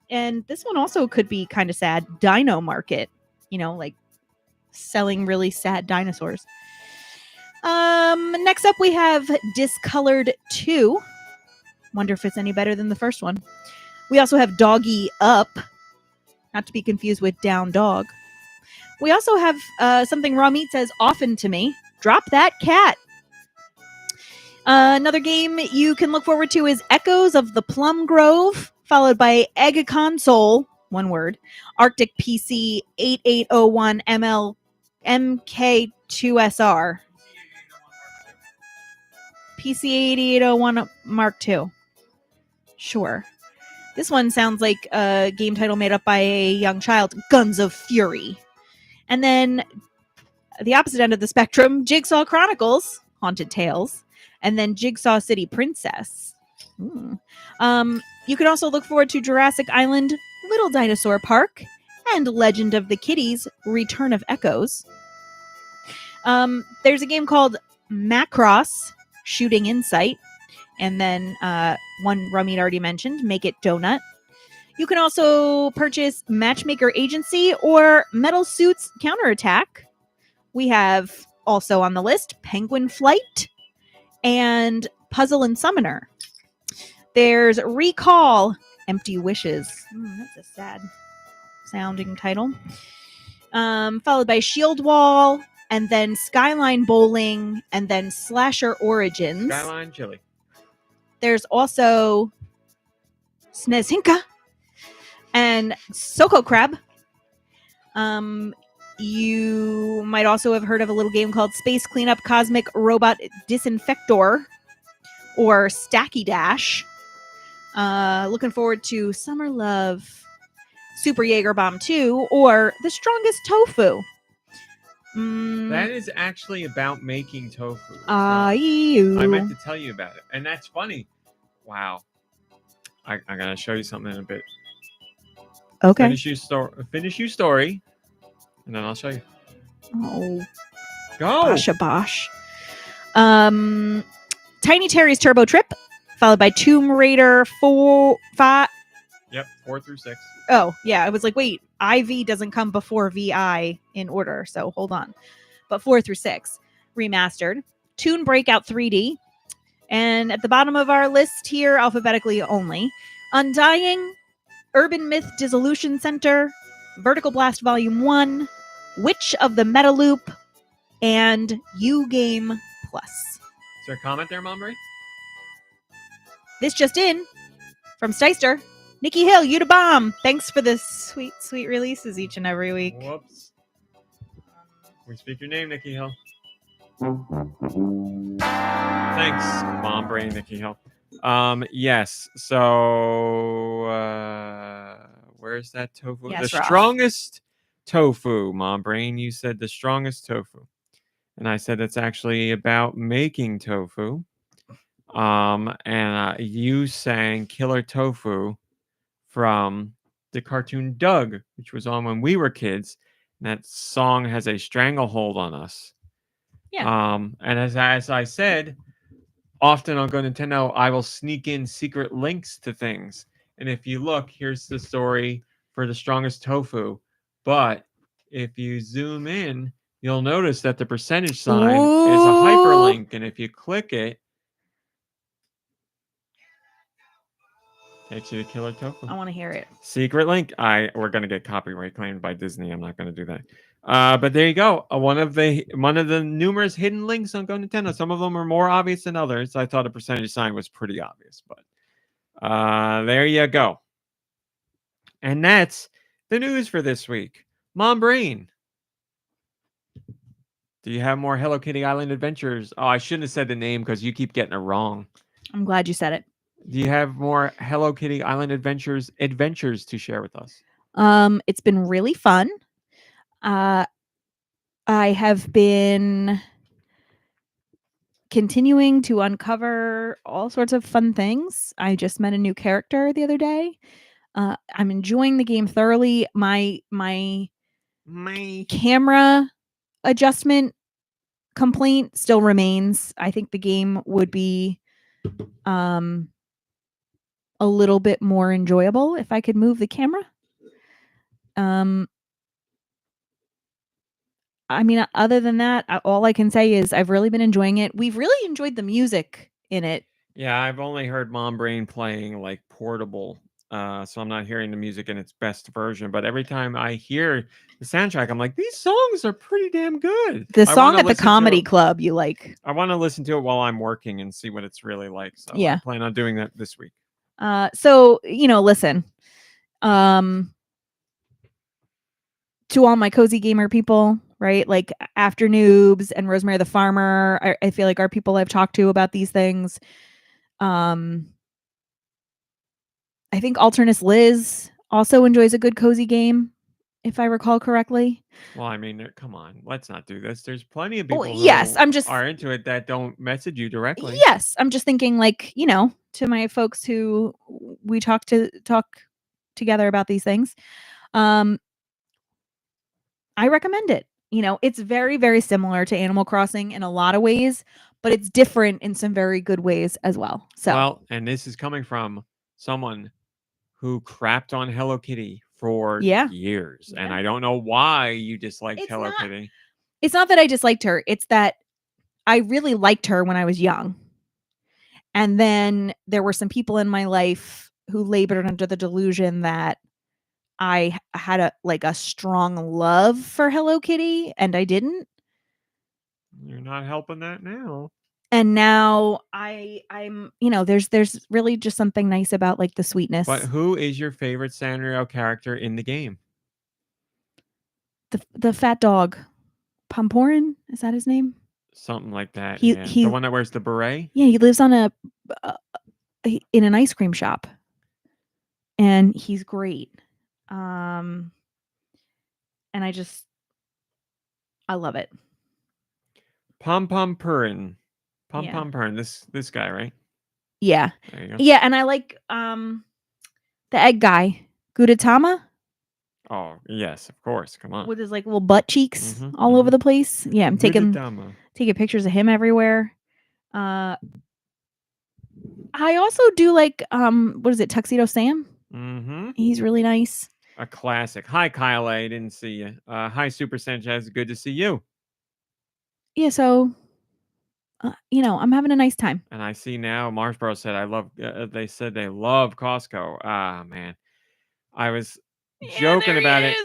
And this one also could be kind of sad, Dino Market. You know, like selling really sad dinosaurs. Next up we have Discolored 2. Wonder if it's any better than the first one. We also have Doggy Up, not to be confused with Down Dog. We also have something Raw Meat says often to me, Drop That Cat. Another game you can look forward to is Echoes of the Plum Grove, followed by Egg Console, one word, Arctic PC 8801 ML MK2SR. PC 8801 Mark II. Sure. This one sounds like a game title made up by a young child, Guns of Fury. And then the opposite end of the spectrum, Jigsaw Chronicles, Haunted Tales, and then Jigsaw City Princess. You can also look forward to Jurassic Island, Little Dinosaur Park, and Legend of the Kitties, Return of Echoes. There's a game called Macross, Shooting Insight, and then one Rummy already mentioned, Make It Donut. You can also purchase Matchmaker Agency or Metal Suits Counterattack. We have also on the list Penguin Flight and Puzzle and Summoner. There's Recall, Empty Wishes. That's a sad sounding title. Followed by Shield Wall, and then Skyline Bowling, and then Slasher Origins. Skyline Chili. There's also Snezinka and Soko Crab. You might also have heard of a little game called Space Cleanup Cosmic Robot Disinfector or Stacky Dash. Looking forward to Summer Love, Super Jaeger Bomb 2, or The Strongest Tofu. That is actually about making tofu. I meant to tell you about it. And that's funny. Wow. I'm going to show you something in a bit. Okay. Finish your story, and then I'll show you. Oh. Go. Basha Bosh. Tiny Terry's Turbo Trip, followed by Tomb Raider 4, 5. Yep, 4 through 6. Oh, yeah. I was like, wait, IV doesn't come before VI in order, so hold on. But 4 through 6, remastered. Toon Breakout 3D. And at the bottom of our list here, alphabetically only, Undying, Urban Myth Dissolution Center, Vertical Blast Volume 1, Witch of the Meta Loop, and U Game Plus. Is there a comment there, Mom Ray? This just in from Steister. Nikki Hill, you to bomb. Thanks for the sweet, sweet releases each and every week. Whoops. We speak your name, Nikki Hill. Thanks, Mom Brain, Nikki Hill. Yes. So, where's that tofu? Yes, the Rob. Strongest tofu, Mom Brain. You said the strongest tofu, and I said it's actually about making tofu. And you sang Killer Tofu from the cartoon Doug, which was on when we were kids. And that song has a stranglehold on us. Yeah. And as I said, often on GoNintendo, I will sneak in secret links to things. And if you look, here's the story for the strongest tofu. But if you zoom in, you'll notice that the percentage sign is a hyperlink. And if you click it, takes you to Killer Tofu. I want to hear it. Secret link. We're gonna get copyright claimed by Disney. I'm not gonna do that. But there you go. One of the numerous hidden links on GoNintendo. Some of them are more obvious than others. I thought a percentage sign was pretty obvious, but there you go. And that's the news for this week. Mom Brain, do you have more Hello Kitty Island adventures? Oh, I shouldn't have said the name because you keep getting it wrong. I'm glad you said it. Do you have more Hello Kitty Island adventures to share with us? It's been really fun. I have been continuing to uncover all sorts of fun things. I just met a new character the other day. I'm enjoying the game thoroughly. My camera adjustment complaint still remains. I think the game would be a little bit more enjoyable if I could move the camera. I mean, other than that, all I can say is I've really been enjoying it. We've really enjoyed the music in it. Yeah, I've only heard Mom Brain playing like portable, so I'm not hearing the music in its best version. But every time I hear the soundtrack, I'm like, these songs are pretty damn good. The song at the comedy club, you like. I want to listen to it while I'm working and see what it's really like. So yeah. I plan on doing that this week. So, listen, to all my cozy gamer people, right? Like After Noobs and Rosemary the Farmer, I feel like are people I've talked to about these things. I think Alternus Liz also enjoys a good cozy game, if I recall correctly. Well, I mean, come on, let's not do this. There's plenty of Well, people yes, who I'm just are into it that don't message you directly. yes, I'm just thinking like, to my folks who we talk together about these things. I recommend it. It's very, very similar to Animal Crossing in a lot of ways, but it's different in some very good ways as well. So, Well, and this is coming from someone who crapped on Hello Kitty for Yeah. years, and Yeah. I don't know why you disliked It's Hello not- Kitty. it's not that I disliked her. It's that I really liked her when I was young. And then there were some people in my life who labored under the delusion that I had a strong love for Hello Kitty, and I didn't. You're not helping that now. And now I'm there's really just something nice about like the sweetness. But who is your favorite Sanrio character in the game? The fat dog, Pomporin, is that his name? Something like that. He- yeah. he- The one that wears the beret? Yeah, he lives on in an ice cream shop, and he's great. And I love it. Pom Pom Purin. Pom Yeah. Pom Purin. This guy, right? Yeah, There you go. yeah, and I like the egg guy, Gudetama, Oh, yes, of course. Come on. with his like little butt cheeks Mhm, all over the place. Yeah, I'm taking Gudetama. pictures of him everywhere. I also do like what is it, Tuxedo Sam? Mm-hmm. He's really nice. A classic. Hi, Kyle. I didn't see you. Hi, Super Sanchez. Good to see you. Yeah, so I'm having a nice time. And I see now Marsboro said I love. They said they love Costco. Ah, man. I was joking about it.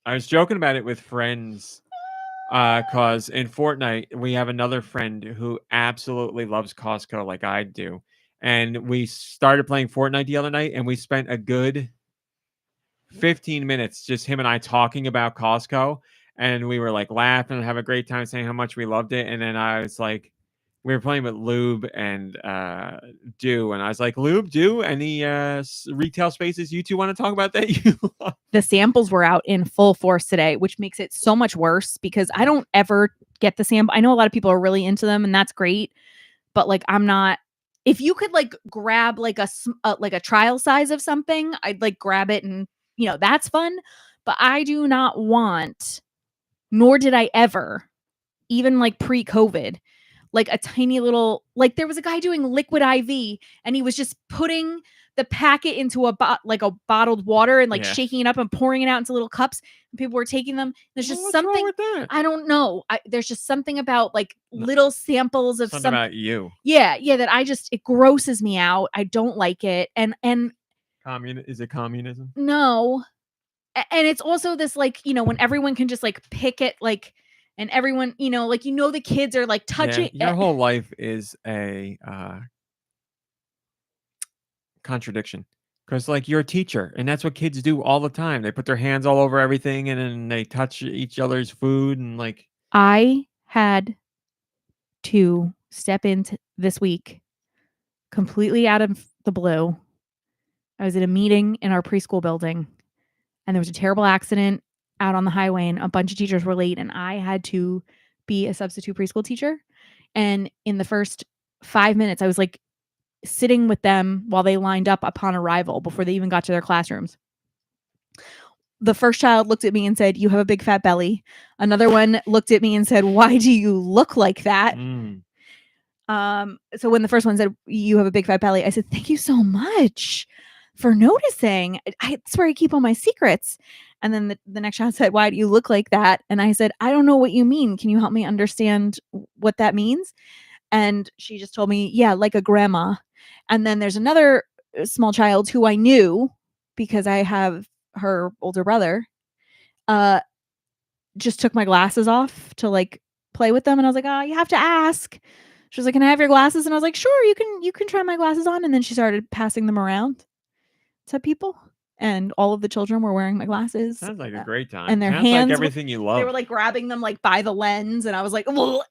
I was joking about it with friends. Cause in Fortnite we have another friend who absolutely loves Costco like I do, and we started playing Fortnite the other night, and we spent a good 15 minutes just him and I talking about Costco, and we were like laughing and have a great time saying how much we loved it, and then I was like, we were playing with Lube and Do, and I was like, Lube, Do, any retail spaces you two want to talk about that you love? The samples were out in full force today, which makes it so much worse because I don't ever get the sample. I know a lot of people are really into them, and that's great, but like I'm not. If you could like grab like a trial size of something, I'd like grab it, and that's fun. But I do not want, nor did I ever, even like pre-COVID, like a tiny little, like there was a guy doing liquid IV, and he was just putting the packet into a bottled water and like Yeah. shaking it up and pouring it out into little cups, and people were taking them. There's just What's wrong something, with that? I don't know. There's just something about like little samples of Something something. about you. Yeah, that it grosses me out. I don't like it. And Is it communism? no. And it's also this like, when everyone can just like pick it, like, and everyone, like, the kids are like touching. Yeah, your whole life is a contradiction, because like you're a teacher, and that's what kids do all the time. They put their hands all over everything, and then they touch each other's food, and like I had to step into this week completely out of the blue. I was at a meeting in our preschool building, and there was a terrible accident out on the highway, and a bunch of teachers were late, and I had to be a substitute preschool teacher. And in the first 5 minutes, I was like sitting with them while they lined up upon arrival before they even got to their classrooms. The first child looked at me and said, "You have a big fat belly." Another one looked at me and said, "Why do you look like that?" So when the first one said, "You have a big fat belly," I said, "Thank you so much for noticing. That's where I keep all my secrets." And then the next child said, "Why do you look like that?" And I said, "I don't know what you mean. Can you help me understand what that means?" And she just told me, "Yeah, like a grandma." And then there's another small child who I knew because I have her older brother, just took my glasses off to like play with them. And I was like, "Oh, you have to ask." She was like, "Can I have your glasses?" And I was like, "Sure, you can try my glasses on." And then she started passing them around to people, and all of the children were wearing my glasses. Sounds like a great time. And their Sounds hands like everything you love. They were like grabbing them like by the lens, and I was like, "Ugh."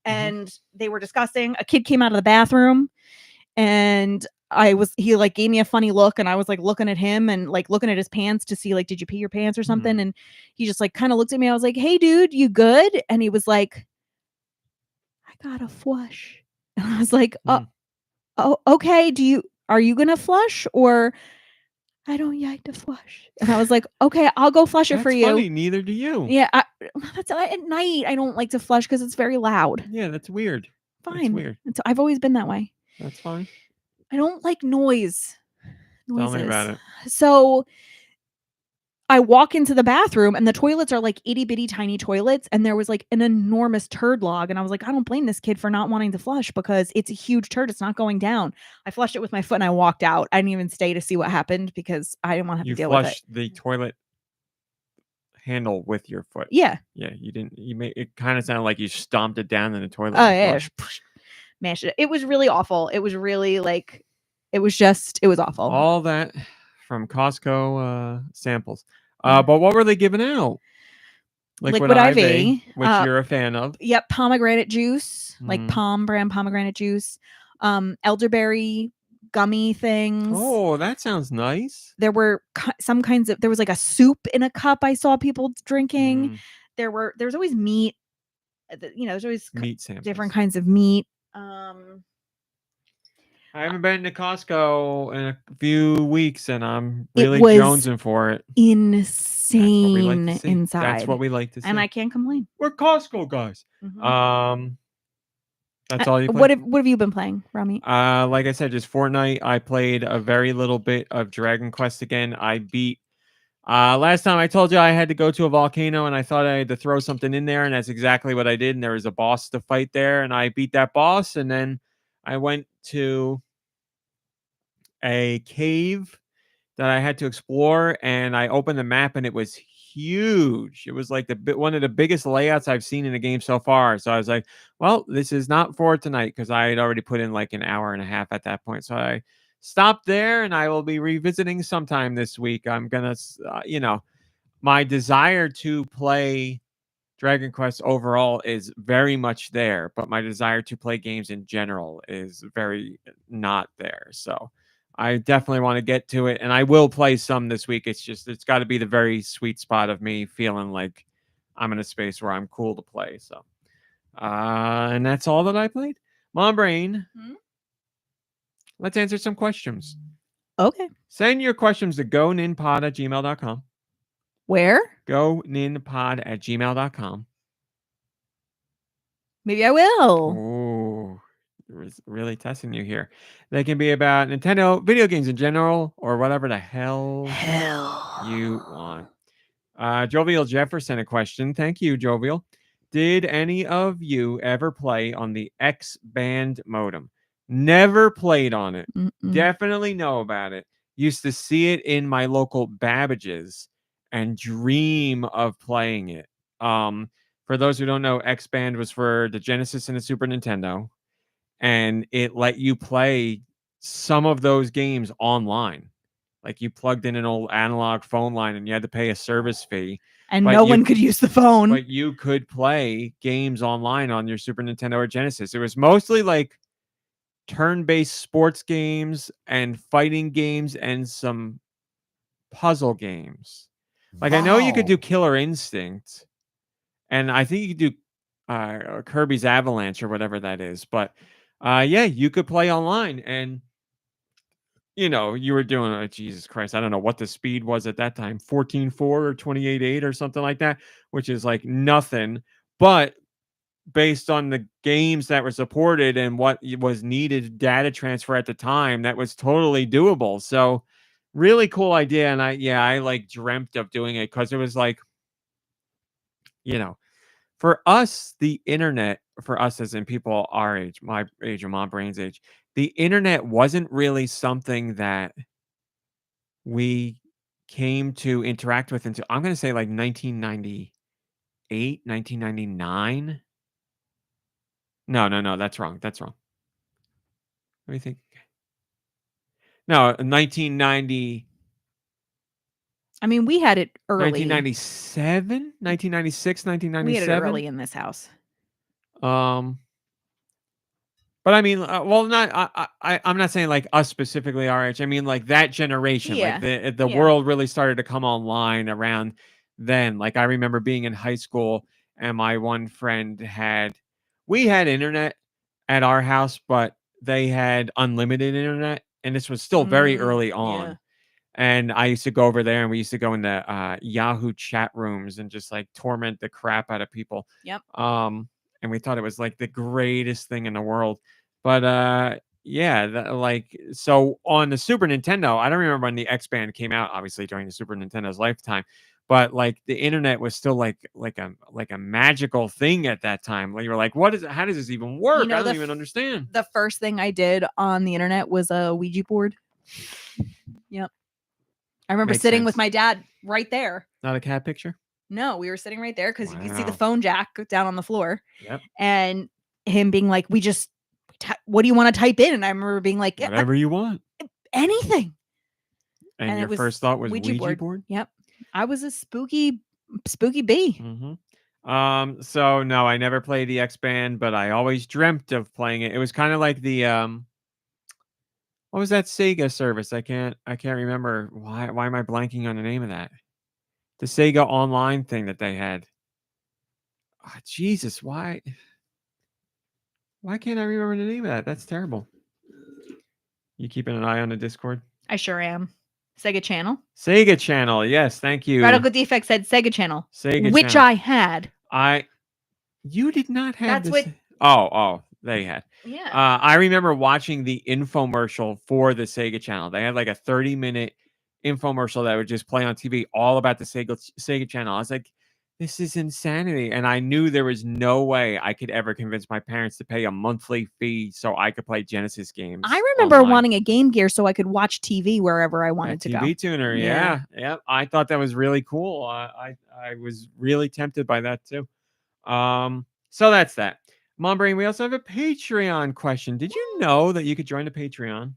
And they were disgusting. A kid came out of the bathroom, and he like gave me a funny look, and I was like looking at him and like looking at his pants to see like, did you pee your pants or something? Mhm. And he just like kind of looked at me. I was like, hey dude, you good? And he was like, I got a flush. And I was like, Mhm. oh, okay. Are you gonna flush, or I don't like to flush? And I was like, okay, I'll go flush it for That's you. funny. Neither do you. Yeah, that's at night. I don't like to flush because it's very loud. Yeah, that's weird. That's Fine. weird. And so I've always been that way. That's fine. I don't like noises. Tell me about it. So I walk into the bathroom and the toilets are like itty bitty tiny toilets, and there was like an enormous turd log, and I was like, I don't blame this kid for not wanting to flush because it's a huge turd. It's not going down. I flushed it with my foot and I walked out. I didn't even stay to see what happened because I didn't want to have You to deal with it. flushed the toilet handle with your foot. Yeah. Yeah, you didn't. You made it kind of sounded like you stomped it down in the toilet. Oh and yeah. flushed. Mashed it. It was really awful. It was really like it was awful. All that from Costco samples. Yeah. But what were they giving out? Liquid IV, which you're a fan of. Yep, pomegranate juice, like Mm. Palm brand pomegranate juice, elderberry gummy things. Oh, that sounds nice. There were some kinds of. There was like a soup in a cup I saw people drinking. Mm, There's always meat. There's always meat samples. different kinds of meat. I haven't been to Costco in a few weeks, and I'm It really was jonesing for it. insane inside. That's what we like to see. And I can't complain. We're Costco guys. Mhm. That's all you play? What have you been playing, Rami? Like I said, just Fortnite. I played a very little bit of Dragon Quest again. I beat. Last time I told you I had to go to a volcano, and I thought I had to throw something in there, and that's exactly what I did. And there was a boss to fight there, and I beat that boss, and then I went to a cave that I had to explore, and I opened the map, and it was huge. It was like one of the biggest layouts I've seen in a game so far. So I was like, well, this is not for tonight, because I had already put in like an hour and a half at that point. So I stopped there, and I will be revisiting sometime this week. I'm gonna, my desire to play Dragon Quest overall is very much there, but my desire to play games in general is very not there. So I definitely want to get to it, and I will play some this week. It's got to be the very sweet spot of me feeling like I'm in a space where I'm cool to play. So, and that's all that I played. Mom Brain, let's answer some questions. Okay. Send your questions to goninpod@gmail.com. Where? goninpod@gmail.com. Maybe I will. Ooh, really testing you here. They can be about Nintendo, video games in general, or whatever the hell you want. Jovial Jefferson, a question. Thank you, Jovial. Did any of you ever play on the X-band modem? Never played on it. Mm-mm. Definitely know about it. Used to see it in my local Babbage's and dream of playing it. For those who don't know, X-band was for the Genesis and the Super Nintendo, and it let you play some of those games online. Like you plugged in an old analog phone line and you had to pay a service fee. And no one could use the phone. But you could play games online on your Super Nintendo or Genesis. It was mostly like turn-based sports games and fighting games and some puzzle games. Like I know you could do Killer Instinct, and I think you could do Kirby's Avalanche or whatever that is. But yeah, you could play online, and you were doing, Jesus Christ, I don't know what the speed was at that time, 14.4 or 28.8 or something like that, which is like nothing. But based on the games that were supported and what was needed data transfer at the time, that was totally doable. So really cool idea. And I like dreamt of doing it because it was like, for us, the internet, for us as in people our age, my age or Mom Brain's age, the internet wasn't really something that we came to interact with until, I'm going to say, like 1998, 1999. No, that's wrong. Let me think. No, 1990. I mean, we had it early. 1997, 1996, 1997. We had it early in this house. But But I mean, well, not I'm not saying like us specifically our age. I mean like that generation. Like the Yeah. world really started to come online around then. Like I remember being in high school and my one friend we had internet at our house, but they had unlimited internet, and this was still very early Yeah. on. And I used to go over there and we used to go into Yahoo chat rooms and just like torment the crap out of people. Yep. And we thought it was like the greatest thing in the world. But yeah, like so on the Super Nintendo, I don't remember when the X Band came out, obviously during the Super Nintendo's lifetime, but like the internet was still like a magical thing at that time. Like you were like, what is it? How does this even work? I don't even understand. The first thing I did on the internet was a Ouija board. Yep. I remember Makes sitting sense. with my dad right there. Not a cat picture? No, we were sitting right there because you could see the Wow. phone jack down on the floor. Yep. And him being like, what do you want to type in? And I remember being like, Whatever you want. anything. And it your was first thought was Ouija Ouija board. board? Yep. I was a spooky bee. So no, I never played the X Band, but I always dreamt of playing it. It was kind of like the what was that Sega service? I can't remember. Why am I blanking on the name of that? The Sega Online thing that they had. Oh, Jesus, why can't I remember the name of that? That's terrible. You keeping an eye on the Discord? I sure am. Sega Channel. Sega Channel, yes, thank you. Radical Defect said Sega Channel, which Channel. I had. You did not have That's this. what. Oh, they had. Yeah. I remember watching the infomercial for the Sega Channel. They had like a 30-minute infomercial that would just play on TV all about the Sega Channel. I was like, this is insanity. And I knew there was no way I could ever convince my parents to pay a monthly fee so I could play Genesis games. I remember online. wanting a Game Gear so I could watch TV wherever I wanted to go. TV tuner, yeah. I thought that was really cool. I was really tempted by that too. So that's that. Mom Brain, we also have a Patreon question. Did you know that you could join the Patreon?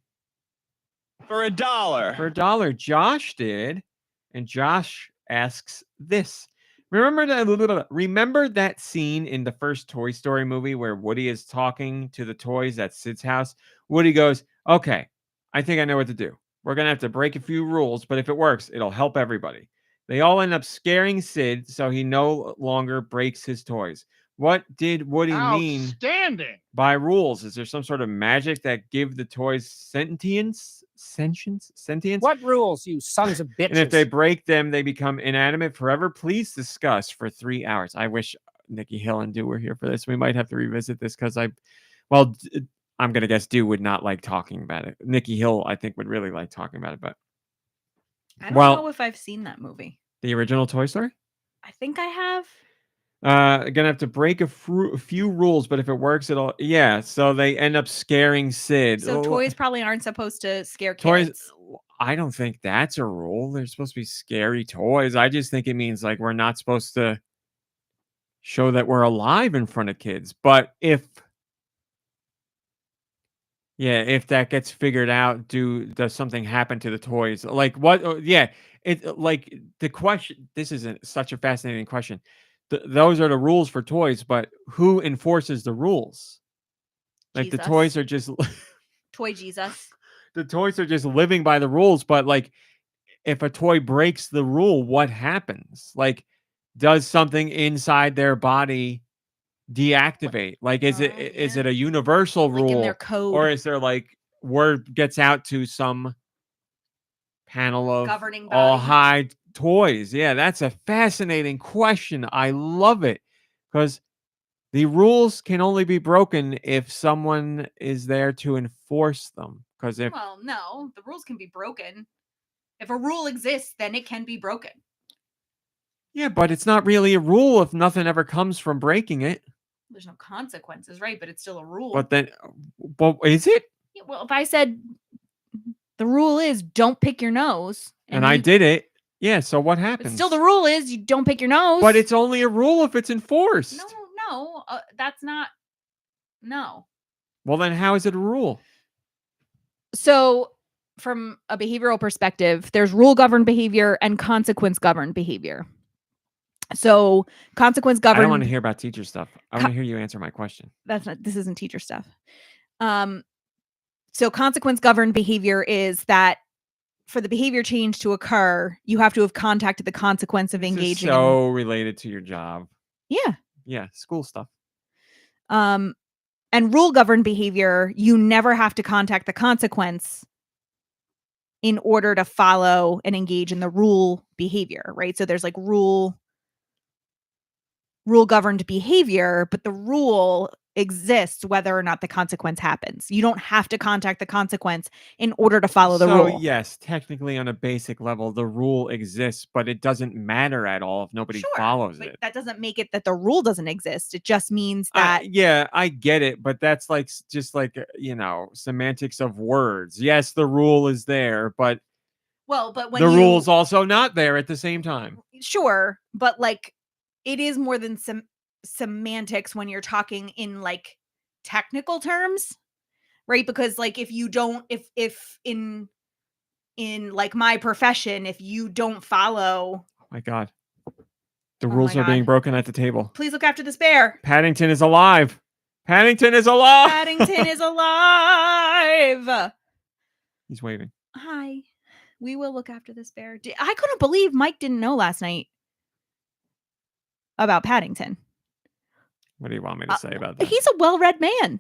For $1. For $1. Josh did. And Josh asks this. Remember that scene in the first Toy Story movie where Woody is talking to the toys at Sid's house? Woody goes, okay, I think I know what to do. We're going to have to break a few rules, but if it works, it'll help everybody. They all end up scaring Sid, so he no longer breaks his toys. What did Woody mean by rules? Is there some sort of magic that give the toys sentience? What rules, you sons of bitches? And if they break them, they become inanimate forever. Please discuss for 3 hours. I wish Nikki Hill and Dew were here for this. We might have to revisit this because I'm going to guess Dew would not like talking about it. Nikki Hill, I think, would really like talking about it. But I don't know if I've seen that movie. The original Toy Story? I think I have. Gonna have to break a few rules, but if it works, so they end up scaring Sid. So toys probably aren't supposed to scare kids. Toys, I don't think that's a rule. They're supposed to be scary toys. I just think it means like we're not supposed to show that we're alive in front of kids. But if that gets figured out, does something happen to the toys? Like what? It like the question. This is such a fascinating question. Those are the rules for toys, but who enforces the rules? Like Jesus. the toys are just Toy Jesus. The toys are just living by the rules, but like if a toy breaks the rule, what happens? Like does something inside their body deactivate? Like is it a universal rule in their code, or is there like word gets out to some panel of governing body? All high toys? Yeah, that's a fascinating question. I love it because the rules can only be broken if someone is there to enforce them. Because no, the rules can be broken. If a rule exists, then it can be broken. Yeah, but it's not really a rule if nothing ever comes from breaking it. There's no consequences, right? But it's still a rule. But is it? Yeah, well, if I said the rule is don't pick your nose, and I did it, yeah. So what happens? Still, the rule is you don't pick your nose. But it's only a rule if it's enforced. No, that's not. No. Well, then how is it a rule? So, from a behavioral perspective, there's rule-governed behavior and consequence-governed behavior. So, consequence-governed. I don't want to hear about teacher stuff. I want to hear you answer my question. This isn't teacher stuff. So consequence governed behavior is that for the behavior change to occur, you have to have contacted the consequence of This is engaging. so related to your job. Yeah. School stuff. And rule governed behavior, you never have to contact the consequence in order to follow and engage in the rule behavior, right? So there's like rule governed behavior, but the rule exists whether or not the consequence happens. You don't have to contact the consequence in order to follow the So rule. yes, technically on a basic level, the rule exists, but it doesn't matter at all if nobody follows but it. that doesn't make it that the rule doesn't exist. It just means that Yeah, I get it, but that's like just like semantics of words. Yes, the rule is there, but but when the rule's also not there at the same time. Sure, but like it is more than some semantics when you're talking in like technical terms, right? Because like if you don't if in like my profession, if you don't follow, Oh my god. The rules are being broken at the table. Please look after this bear. Paddington is alive. Paddington is alive. Paddington is alive. He's waving. Hi. We will look after this bear. I couldn't believe Mike didn't know last night about Paddington. What do you want me to say about that? He's a well-read man.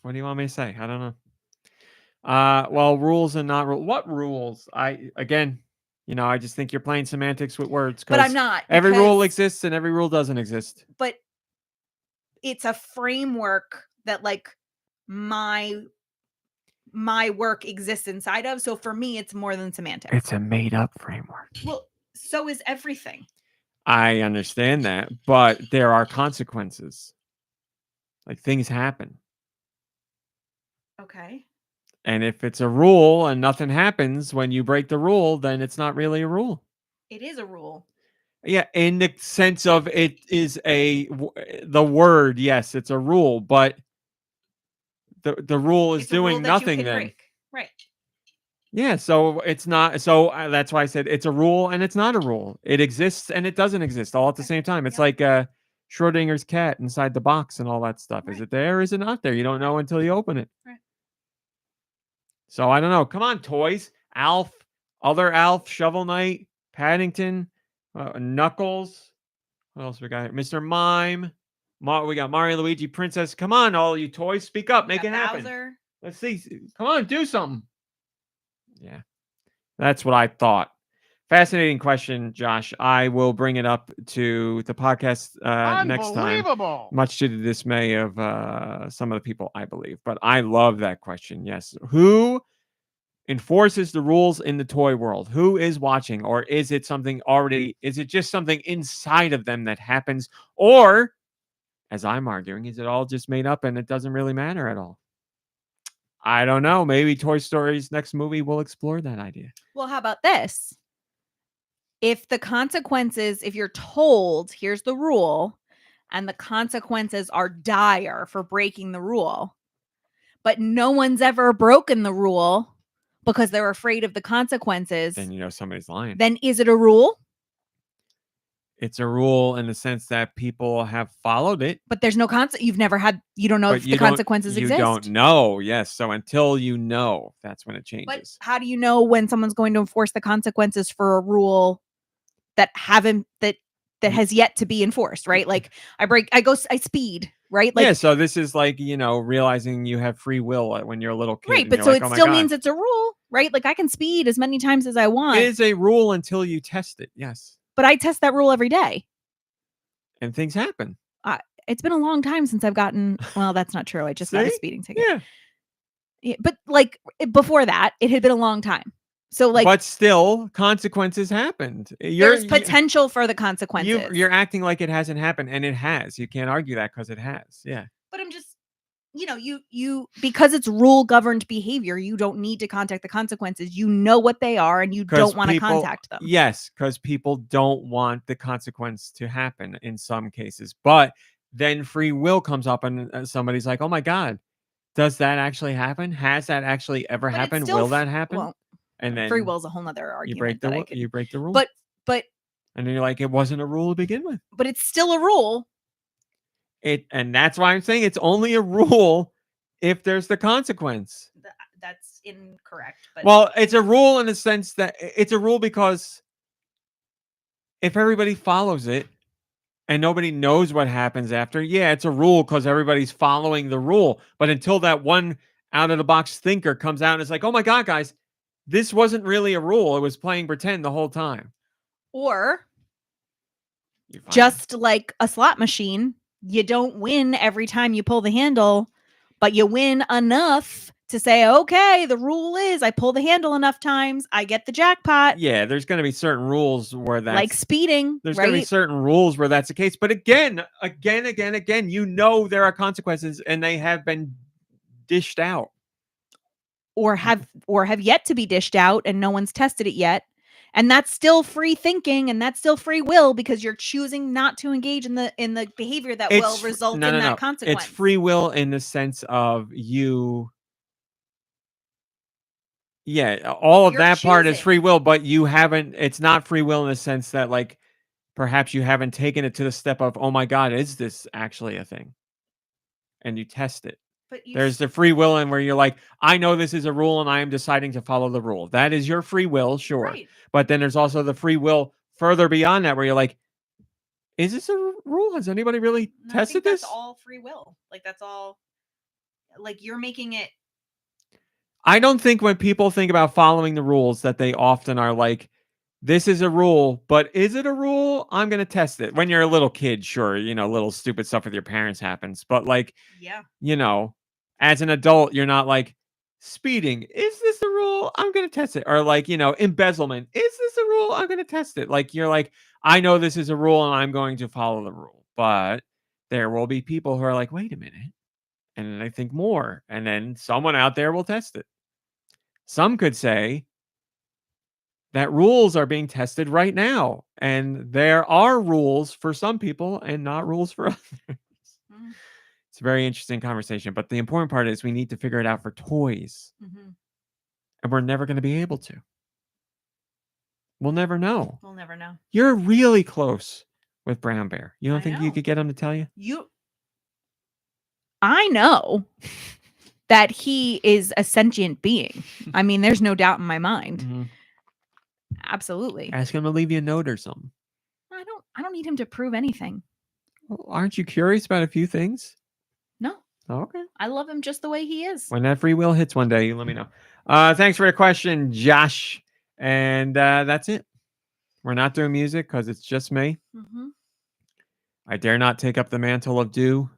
What do you want me to say? I don't know. Well, rules and not rules. What rules? I just think you're playing semantics with words. But I'm not. Every rule exists and every rule doesn't exist. But it's a framework that like my work exists inside of. So for me, it's more than semantics. It's a made-up framework. Well, so is everything. I understand that, but there are consequences. Like things happen. Okay. And if it's a rule and nothing happens when you break the rule, then it's not really a rule. It is a rule. Yeah, in the sense of it is the word, yes, it's a rule, but the rule is doing nothing then. Break. Right. Yeah, so it's not. So that's why I said it's a rule and it's not a rule. It exists and it doesn't exist all at the same time. It's like Schrodinger's cat inside the box and all that stuff. Right. Is it there? Or is it not there? You don't know until you open it. Right. So I don't know. Come on, toys. Alf, other Alf, Shovel Knight, Paddington, Knuckles. What else we got here? Mr. Mime. We got Mario, Luigi, Princess. Come on, all you toys. Speak up. Make it happen. Bowser. Let's see. Come on, do something. Yeah, that's what I thought. Fascinating question, Josh. I will bring it up to the podcast next time, much to the dismay of some of the people, I believe. But I love that question. Yes. Who enforces the rules in the toy world? Who is watching? Or is it something already? Is it just something inside of them that happens? Or, as I'm arguing, is it all just made up and it doesn't really matter at all? I don't know. Maybe Toy Story's next movie will explore that idea. Well, how about this? If the consequences, if you're told, here's the rule, and the consequences are dire for breaking the rule, but no one's ever broken the rule because they're afraid of the consequences, then somebody's lying. Then is it a rule? It's a rule in the sense that people have followed it. But there's no you don't know if the consequences exist. You don't know. Yes. So until you know, that's when it changes. But how do you know when someone's going to enforce the consequences for a rule that has yet to be enforced, right? Like I speed, right? Like, yeah. So this is like, realizing you have free will when you're a little kid. Right. But so it still means it's a rule, right? Like I can speed as many times as I want. It is a rule until you test it. Yes. But I test that rule every day. And things happen. It's been a long time since I've gotten, well, that's not true. I just got a speeding ticket. Yeah. But like before that, it had been a long time. So like, but still consequences happened. There's potential for the consequences. You're acting like it hasn't happened, and it has. You can't argue that because it has. Yeah. But I'm just, you because it's rule governed behavior, you don't need to contact the consequences. You know what they are, and you don't want to contact them. Yes, because people don't want the consequence to happen in some cases. But then free will comes up, and somebody's like, "Oh my God, does that actually happen? Has that actually ever happened? Will that happen?" Well, and then free will is a whole nother argument. You break the rule. But and then you're like, it wasn't a rule to begin with. But it's still a rule. And that's why I'm saying it's only a rule if there's the consequence. That's incorrect. But Well, it's a rule in the sense that it's a rule because if everybody follows it and nobody knows what happens after, yeah, it's a rule because everybody's following the rule. But until that one out of the box thinker comes out and is like, oh my God, guys, this wasn't really a rule. It was playing pretend the whole time. or You find just like a slot machine, you don't win every time you pull the handle, but you win enough to say, okay, the rule is I pull the handle enough times, I get the jackpot. yeah, there's going to be certain rules where that's Like speeding, there's going to be right? certain rules where that's the case. But again, you know there are consequences and they have been dished out. Or have yet to be dished out and no one's tested it yet. And that's still free thinking and that's still free will because you're choosing not to engage in the behavior that will result in that consequence. It's free will in the sense of you. Yeah, all of You're that part is choosing. free will, but you haven't. It's not free will in the sense that, like, perhaps you haven't taken it to the step of, oh my God, is this actually a thing? And you test it. But There's the free will in where you're like, I know this is a rule and I am deciding to follow the rule. That is your free will, sure. Right. But then there's also the free will further beyond that where you're like, is this a rule? Has anybody really And tested I think this? That's all free will. Like that's all. Like you're making it. I don't think when people think about following the rules that they often are like, this is a rule, but is it a rule? I'm going to test it. When you're a little kid, sure, little stupid stuff with your parents happens. But like, Yeah. As an adult, you're not like, speeding, is this a rule? I'm going to test it. Or like, embezzlement, is this a rule? I'm going to test it. Like, you're like, I know this is a rule and I'm going to follow the rule. But there will be people who are like, wait a minute. And then they think more. And then someone out there will test it. Some could say that rules are being tested right now. And there are rules for some people and not rules for others. Mm. It's a very interesting conversation. But the important part is we need to figure it out for toys. Mm-hmm. And we're never going to be able to. We'll never know. We'll never know. You're really close with Brown Bear. You don't I think you know. could get him to tell you? I know that he is a sentient being. I mean, there's no doubt in my mind. Mm-hmm. Absolutely. Ask him to leave you a note or something. I don't need him to prove anything. Well, aren't you curious about a few things? No. Oh, okay. I love him just the way he is. When that free will hits one day, you let me know. Thanks for your question, Josh. And that's it. We're not doing music because it's just me. Mm-hmm. I dare not take up the mantle of Dew.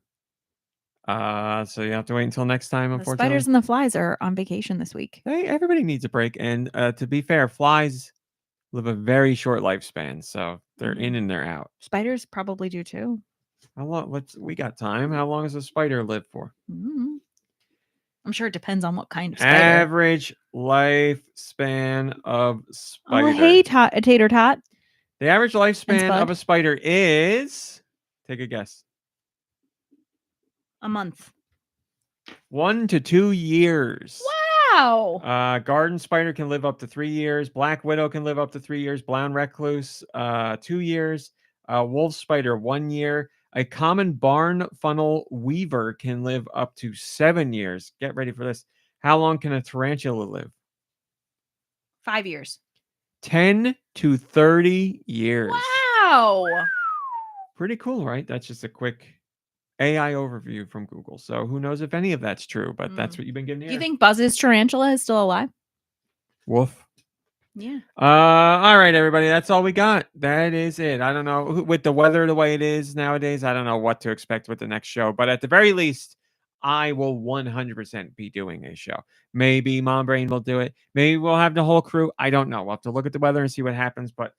So you have to wait until next time, The unfortunately. spiders and the flies are on vacation this week. Hey, everybody needs a break. And to be fair, flies live a very short lifespan. So they're in and they're out. Spiders probably do too. How long? We got time. How long does a spider live for? Mm-hmm. I'm sure it depends on what kind of spider. Average lifespan of spider. Oh, hey, Tater Tot. The average lifespan Spud. of a spider is, take a guess, A month. 1 to 2 years. Wow. Garden spider can live up to 3 years. Black widow can live up to 3 years. Brown recluse, 2 years. Wolf spider, 1 year. A common barn funnel weaver can live up to 7 years. Get ready for this. How long can a tarantula live? 5 years. 10 to 30 years. Wow. Pretty cool, right? That's just a quick AI overview from Google. So who knows if any of that's true, but that's what you've been getting here. Do you think Buzz's tarantula is still alive? Woof. Yeah. All right, everybody. That's all we got. That is it. I don't know. With the weather the way it is nowadays, I don't know what to expect with the next show. But at the very least, I will 100% be doing a show. Maybe Mom Brain will do it. Maybe we'll have the whole crew. I don't know. We'll have to look at the weather and see what happens. But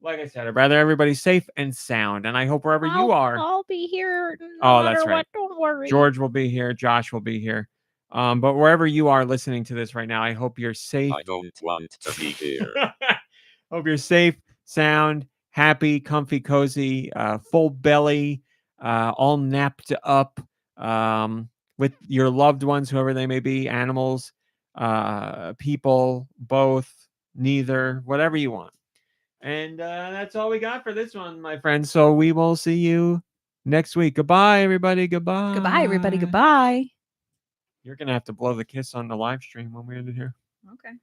like I said, I'd rather everybody safe and sound. And I hope wherever you are. I'll be here. Oh, that's right. Don't worry. George will be here. Josh will be here. But wherever you are listening to this right now, I hope you're safe. I don't want to be here. Hope you're safe, sound, happy, comfy, cozy, full belly, all napped up, with your loved ones, whoever they may be, animals, people, both, neither, whatever you want. And that's all we got for this one, my friends. So we will see you next week. Goodbye, everybody. Goodbye. Goodbye, everybody. Goodbye. You're gonna have to blow the kiss on the live stream when we end it here. Okay.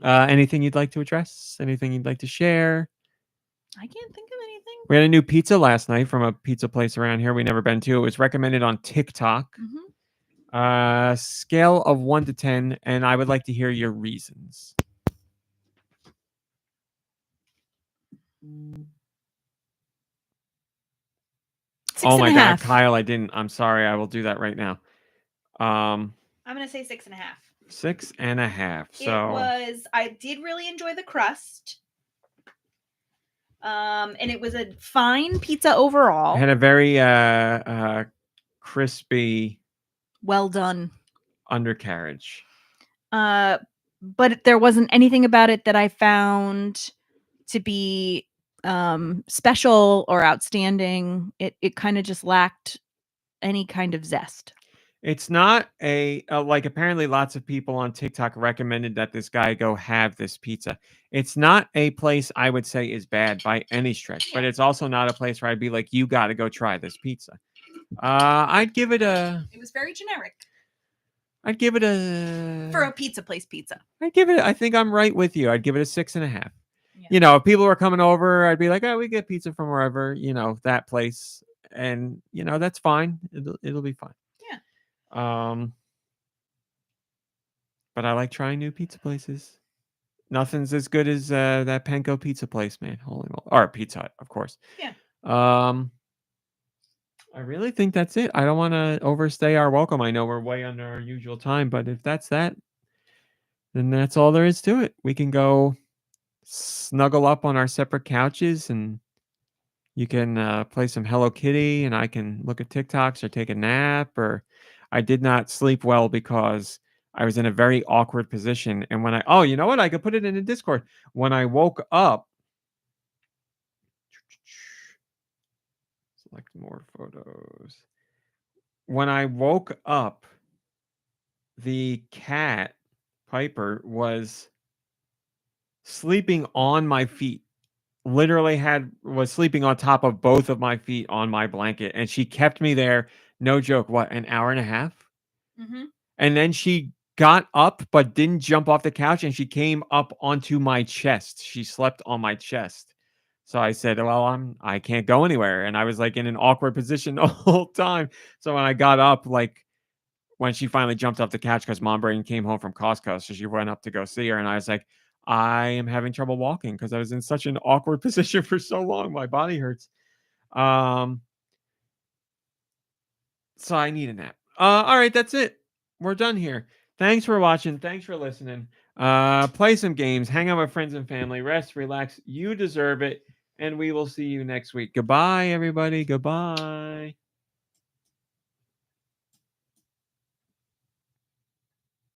Anything you'd like to address? Anything you'd like to share? I can't think of anything. We had a new pizza last night from a pizza place around here we never been to. It was recommended on TikTok. Scale of 1 to 10, and I would like to hear your reasons. Six Oh and my a God, half. Kyle, I didn't. I'm sorry. I will do that right now. I'm gonna say 6.5. 6.5. So I did really enjoy the crust. And it was a fine pizza overall. it had a very crispy Well done. undercarriage. But there wasn't anything about it that I found to be special or outstanding. It kind of just lacked any kind of zest. It's not like apparently lots of people on TikTok recommended that this guy go have this pizza. It's not a place I would say is bad by any stretch, but it's also not a place where I'd be like, you got to go try this pizza. I'd give it a. It was very generic I'd give it a. for a pizza place pizza. I'd give it. I think I'm right with you. I'd give it a 6.5. Yeah. You know, if people were coming over, I'd be like, oh, we get pizza from wherever, you know, that place, and you know that's fine. It'll be fine. But I like trying new pizza places. Nothing's as good as that Panko pizza place, man. Holy moly. Or Pizza Hut, of course. Yeah. I really think that's it. I don't want to overstay our welcome. I know we're way under our usual time, but if that's that, then that's all there is to it. We can go snuggle up on our separate couches and you can play some Hello Kitty and I can look at TikToks or take a nap. Or I did not sleep well because I was in a very awkward position. And when you know what? I could put it in the Discord. When I woke up, select more photos. When I woke up, the cat, Piper, was sleeping on my feet. Literally was sleeping on top of both of my feet on my blanket. And she kept me there, no joke, what, an hour and a half? Mm-hmm. And then she got up but didn't jump off the couch and she came up onto my chest. She slept on my chest. So I said, well, I can't go anywhere. And I was like in an awkward position the whole time. So when I got up, like when she finally jumped off the couch because Mom Brain came home from Costco, so she went up to go see her. And I was like, I am having trouble walking because I was in such an awkward position for so long. My body hurts. So I need a nap. All right, that's it. We're done here. Thanks for watching. Thanks for listening. Play some games. Hang out with friends and family. Rest, relax. You deserve it. And we will see you next week. Goodbye, everybody. Goodbye.